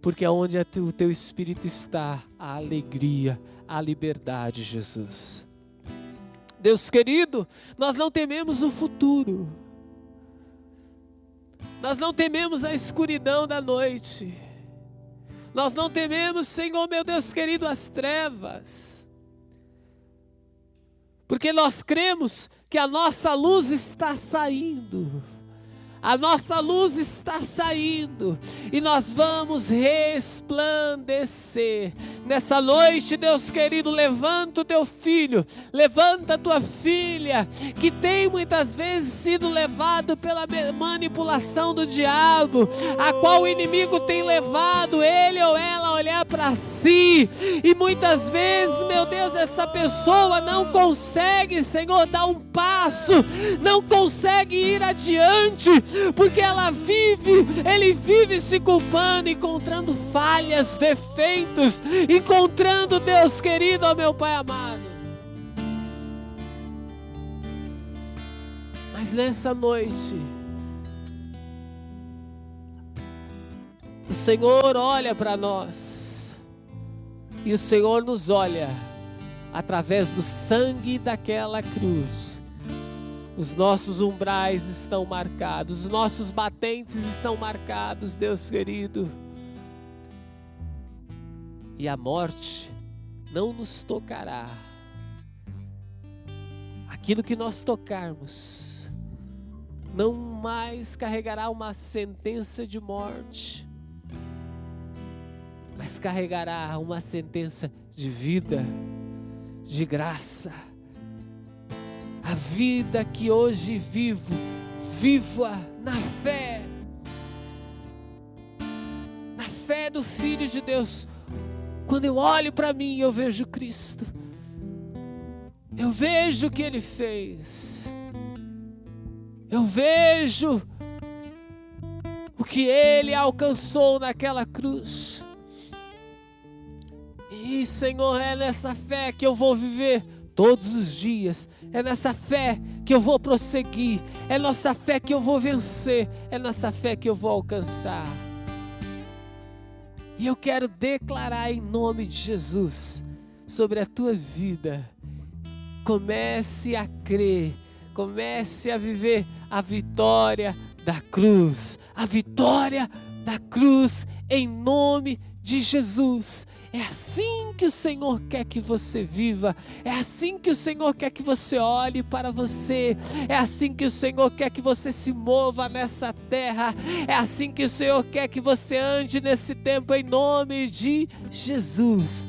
porque aonde o teu Espírito está, a alegria, a liberdade, Jesus. Deus querido, nós não tememos o futuro, nós não tememos a escuridão da noite, nós não tememos, Senhor meu Deus querido, as trevas, porque nós cremos que a nossa luz está saindo. A nossa luz está saindo e nós vamos resplandecer. Nessa noite, Deus querido, levanta o teu filho, levanta a tua filha, que tem muitas vezes sido levado pela manipulação do diabo, a qual o inimigo tem levado ele ou ela a olhar para si. E muitas vezes, meu Deus, essa pessoa não consegue, Senhor, dar um passo, não consegue ir adiante, porque ele vive se culpando, encontrando falhas, defeitos, encontrando, Deus querido, ó meu Pai amado. Mas nessa noite, o Senhor olha para nós, e o Senhor nos olha através do sangue daquela cruz. Os nossos umbrais estão marcados, os nossos batentes estão marcados, Deus querido. E a morte não nos tocará. Aquilo que nós tocarmos não mais carregará uma sentença de morte, mas carregará uma sentença de vida, de graça. A vida que hoje vivo, vivo-a na fé do Filho de Deus. Quando eu olho para mim, eu vejo Cristo, eu vejo o que Ele fez, eu vejo o que Ele alcançou naquela cruz. E Senhor, é nessa fé que eu vou viver todos os dias, é nessa fé que eu vou prosseguir, é nessa fé que eu vou vencer, é nessa fé que eu vou alcançar. E eu quero declarar em nome de Jesus sobre a tua vida. Comece a crer, comece a viver a vitória da cruz, a vitória da cruz em nome de Jesus. É assim que o Senhor quer que você viva, é assim que o Senhor quer que você olhe para você, é assim que o Senhor quer que você se mova nessa terra, é assim que o Senhor quer que você ande nesse tempo em nome de Jesus.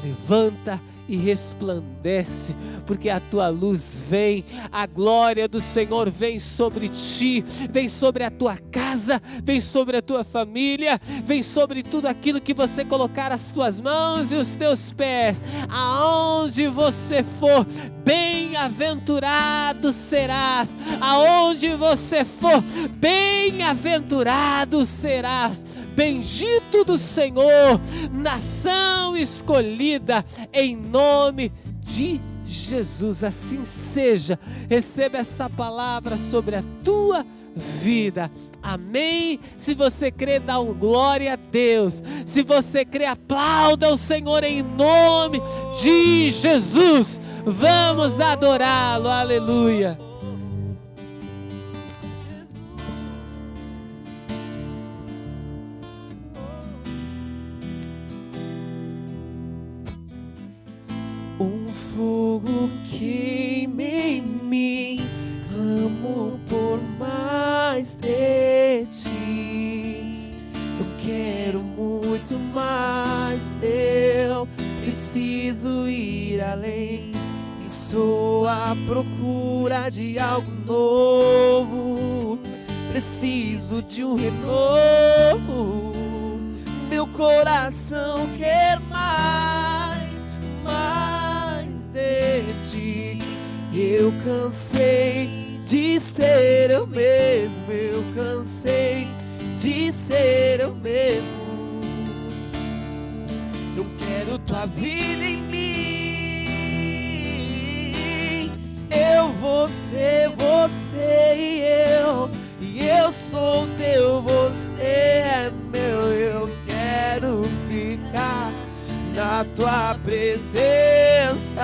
Levanta e resplandece, porque a tua luz vem, a glória do Senhor vem sobre ti, vem sobre a tua casa, vem sobre a tua família, vem sobre tudo aquilo que você colocar as tuas mãos e os teus pés. Aonde você for, bem-aventurado serás. Aonde você for, bem-aventurado serás. Bendito do Senhor, nação escolhida, em nome de Jesus. Assim seja. Receba essa palavra sobre a tua vida. Amém? Se você crê, dá um glória a Deus. Se você crê, aplauda o Senhor em nome de Jesus. Vamos adorá-lo. Aleluia. Um fogo queima em mim, clamo por mais de ti. Eu quero muito mais, eu preciso ir além. Estou à procura de algo novo, preciso de um renovo. Meu coração quer mais de ti. Eu cansei de ser eu mesmo, eu cansei de ser eu mesmo. Eu quero tua vida em mim. Eu, você e eu sou teu, você é meu. Eu quero ficar na tua presença.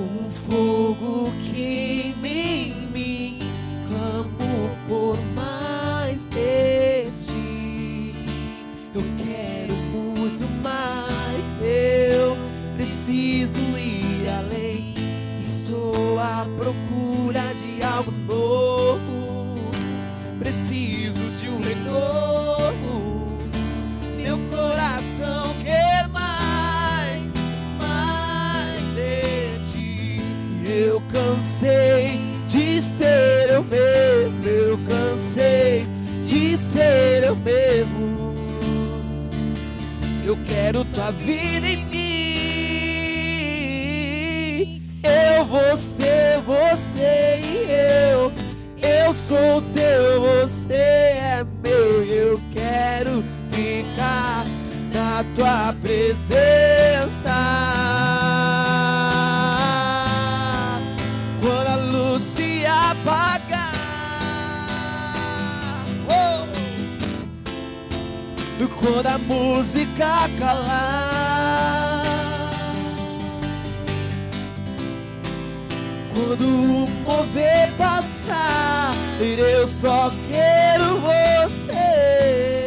Um fogo queima em mim, clamo por mais de ti. Eu quero muito mais, eu preciso ir além. Estou à procura de algo novo, preciso de um renovo. Meu coração quer mais de ti. Eu cansei de ser eu mesmo, eu cansei de ser eu mesmo. Eu quero tua vida em mim. Eu, você e eu sou teu, você é meu. Eu quero ficar na tua presença. Quando a luz se apagar, quando a música calar, quando o mover passar, eu só quero você,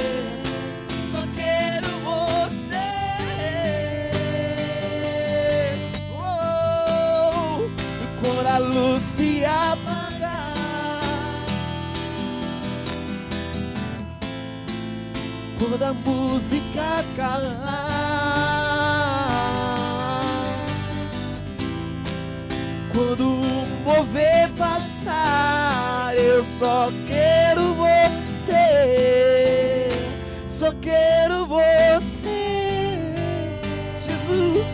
só quero você. Quando a luz se apagar, quando a música calar, quando o mover passar, eu só quero você, só quero você. Jesus,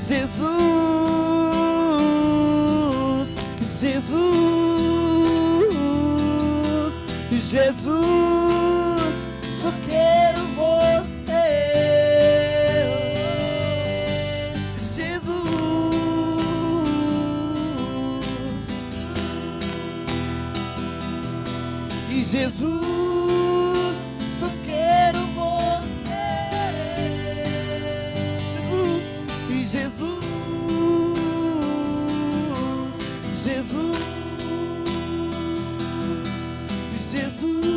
Jesus, Jesus, Jesus, só quero você. Jesus, só quero você. Jesus, e Jesus, Jesus, Jesus,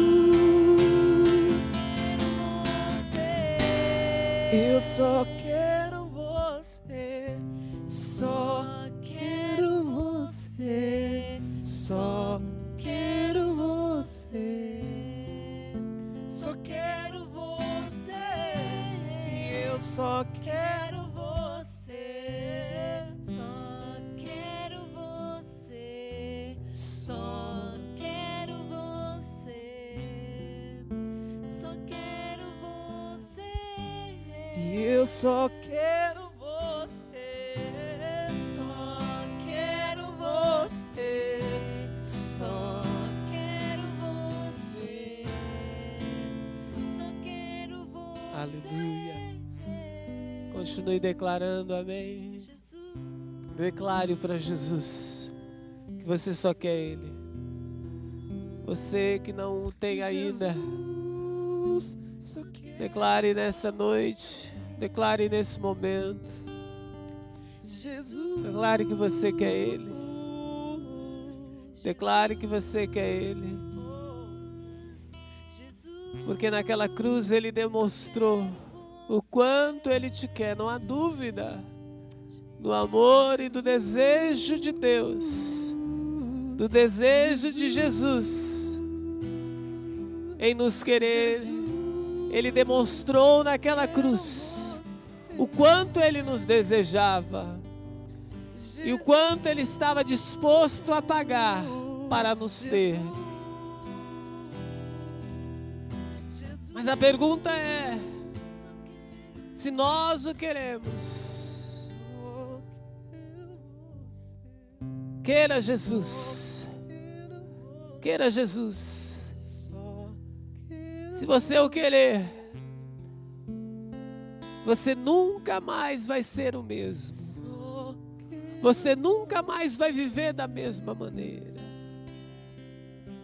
eu só quero você, só quero você, só quero você, só quero você, eu só quero você, só quero você, só quero você, só quero você, eu Eu só quero você, Só quero você, só quero você, só quero você. Aleluia. Continue declarando, amém. Jesus, Declare para Jesus que você só quer Ele. Você que não o tem ainda, só quero declare nessa noite, declare nesse momento, Jesus. declare que você quer Ele. Declare que você quer Ele. Porque naquela cruz Ele demonstrou o quanto Ele te quer, não há dúvida. Do amor e do desejo de Deus, do desejo de Jesus em nos querer. Ele demonstrou naquela cruz o quanto Ele nos desejava e o quanto Ele estava disposto a pagar para nos ter. Mas a pergunta é: se nós o queremos? Queira Jesus, queira Jesus. Se você o querer, você nunca mais vai ser o mesmo. Você nunca mais vai viver da mesma maneira,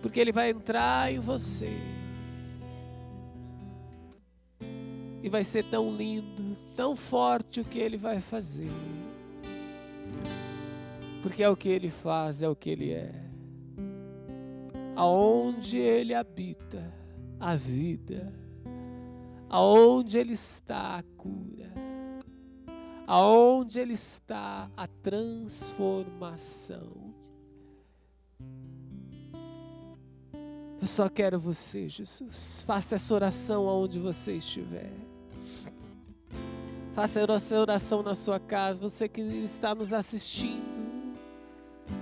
porque Ele vai entrar em você e vai ser tão lindo, tão forte o que Ele vai fazer. Porque é o que Ele faz, é o que Ele é. Aonde Ele habita, a vida. Aonde Ele está, a cura. Aonde Ele está, a transformação. Eu só quero você, Jesus. Faça essa oração aonde você estiver. Faça essa oração na sua casa, você que está nos assistindo.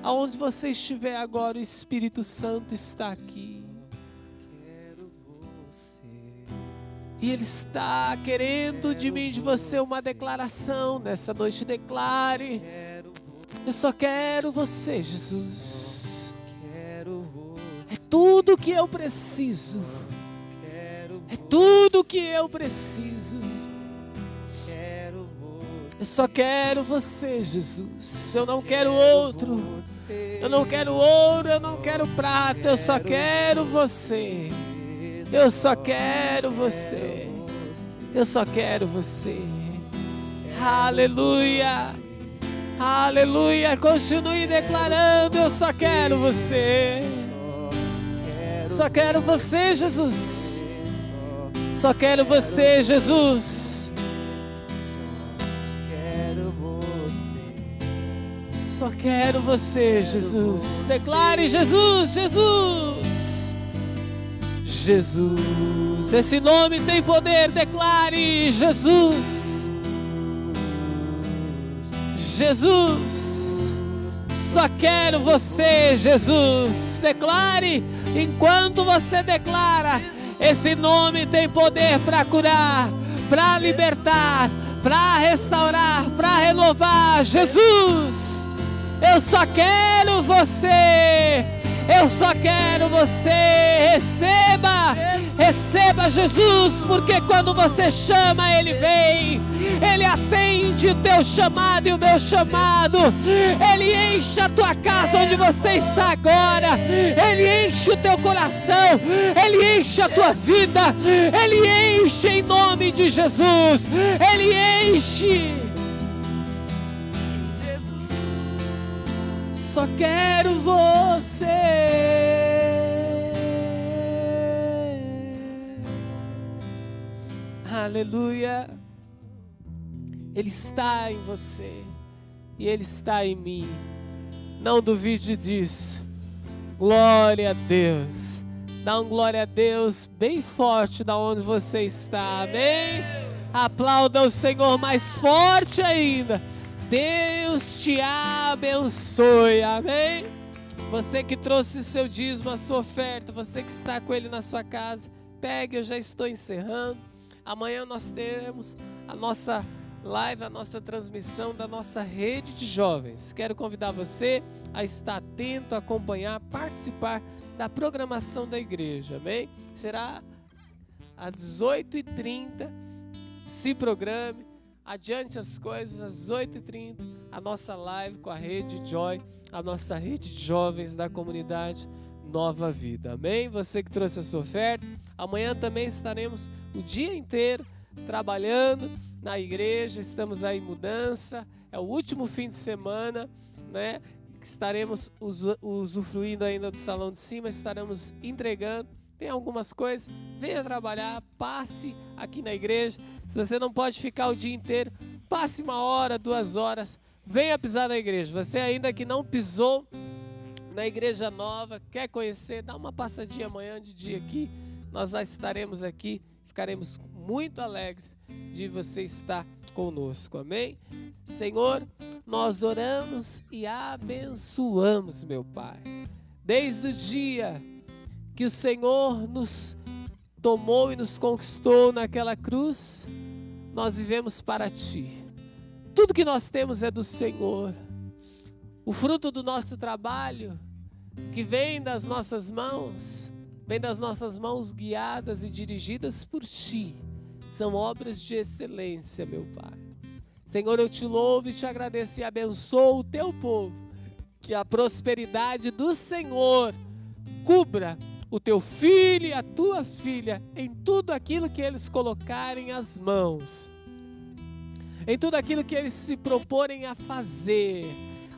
Aonde você estiver agora, o Espírito Santo está aqui. E Ele está querendo de mim e de você uma declaração nessa noite. Declare: eu só quero você, Jesus. É tudo que eu preciso. É tudo que eu preciso. Eu só quero você, Jesus. Eu não quero outro. Eu não quero ouro, eu não quero prata. Eu só quero você. Eu só quero você. Eu só quero você. Aleluia. Aleluia. Continue declarando: eu só quero você. Só quero você, Jesus. Só quero você, Jesus. Só quero você, Jesus. Declare: Jesus, Jesus. Jesus. Esse nome tem poder. Declare: Jesus. Jesus. Só quero você, Jesus. Declare. Enquanto você declara, esse nome tem poder para curar, para libertar, para restaurar, para renovar. Jesus. Eu só quero você. Eu só quero você. Receba. Receba Jesus, porque quando você chama, Ele vem. Ele atende o teu chamado e o meu chamado. Ele enche a tua casa onde você está agora. Ele enche o teu coração. Ele enche a tua vida. Ele enche em nome de Jesus. Ele enche. Só quero você. Aleluia. Ele está em você e Ele está em mim. Não duvide disso. Glória a Deus. Dá um glória a Deus bem forte da onde você está. Amém? Aplauda o Senhor mais forte ainda. Deus te abençoe, amém? Você que trouxe seu dízimo, a sua oferta, você que está com ele na sua casa, pegue, eu já estou encerrando. Amanhã nós teremos a nossa live, a nossa transmissão da nossa rede de jovens. Quero convidar você a estar atento, a acompanhar, participar da programação da igreja, amém? Será às 18h30, se programe, adiante as coisas, às 8h30, a nossa live com a Rede Joy, a nossa rede de jovens da comunidade Nova Vida, amém? Você que trouxe a sua oferta, amanhã também estaremos o dia inteiro trabalhando na igreja, estamos aí em mudança, é o último fim de semana, né? Estaremos usufruindo ainda do salão de cima, estaremos entregando, tem algumas coisas, venha trabalhar, passe aqui na igreja, se você não pode ficar o dia inteiro, passe 1 hora, 2 horas, venha pisar na igreja, você ainda que não pisou na igreja nova, quer conhecer, dá uma passadinha amanhã de dia aqui, nós já estaremos aqui, ficaremos muito alegres de você estar conosco, amém? Senhor, nós oramos e abençoamos, meu Pai, desde o dia que o Senhor nos tomou e nos conquistou naquela cruz, nós vivemos para Ti, tudo que nós temos é do Senhor, o fruto do nosso trabalho, que vem das nossas mãos guiadas e dirigidas por Ti, são obras de excelência, meu Pai. Senhor, eu Te louvo e Te agradeço e abençoo o Teu povo, que a prosperidade do Senhor cubra o Teu filho e a Tua filha em tudo aquilo que eles colocarem as mãos, em tudo aquilo que eles se proporem a fazer,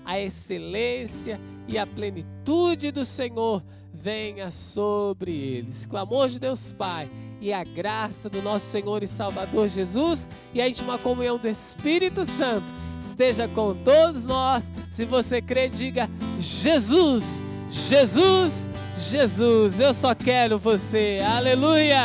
a excelência e a plenitude do Senhor venha sobre eles. Com o amor de Deus Pai e a graça do nosso Senhor e Salvador Jesus e a íntima comunhão do Espírito Santo esteja com todos nós. Se você crê, diga: Jesus, Jesus, Jesus, eu só quero você. Aleluia!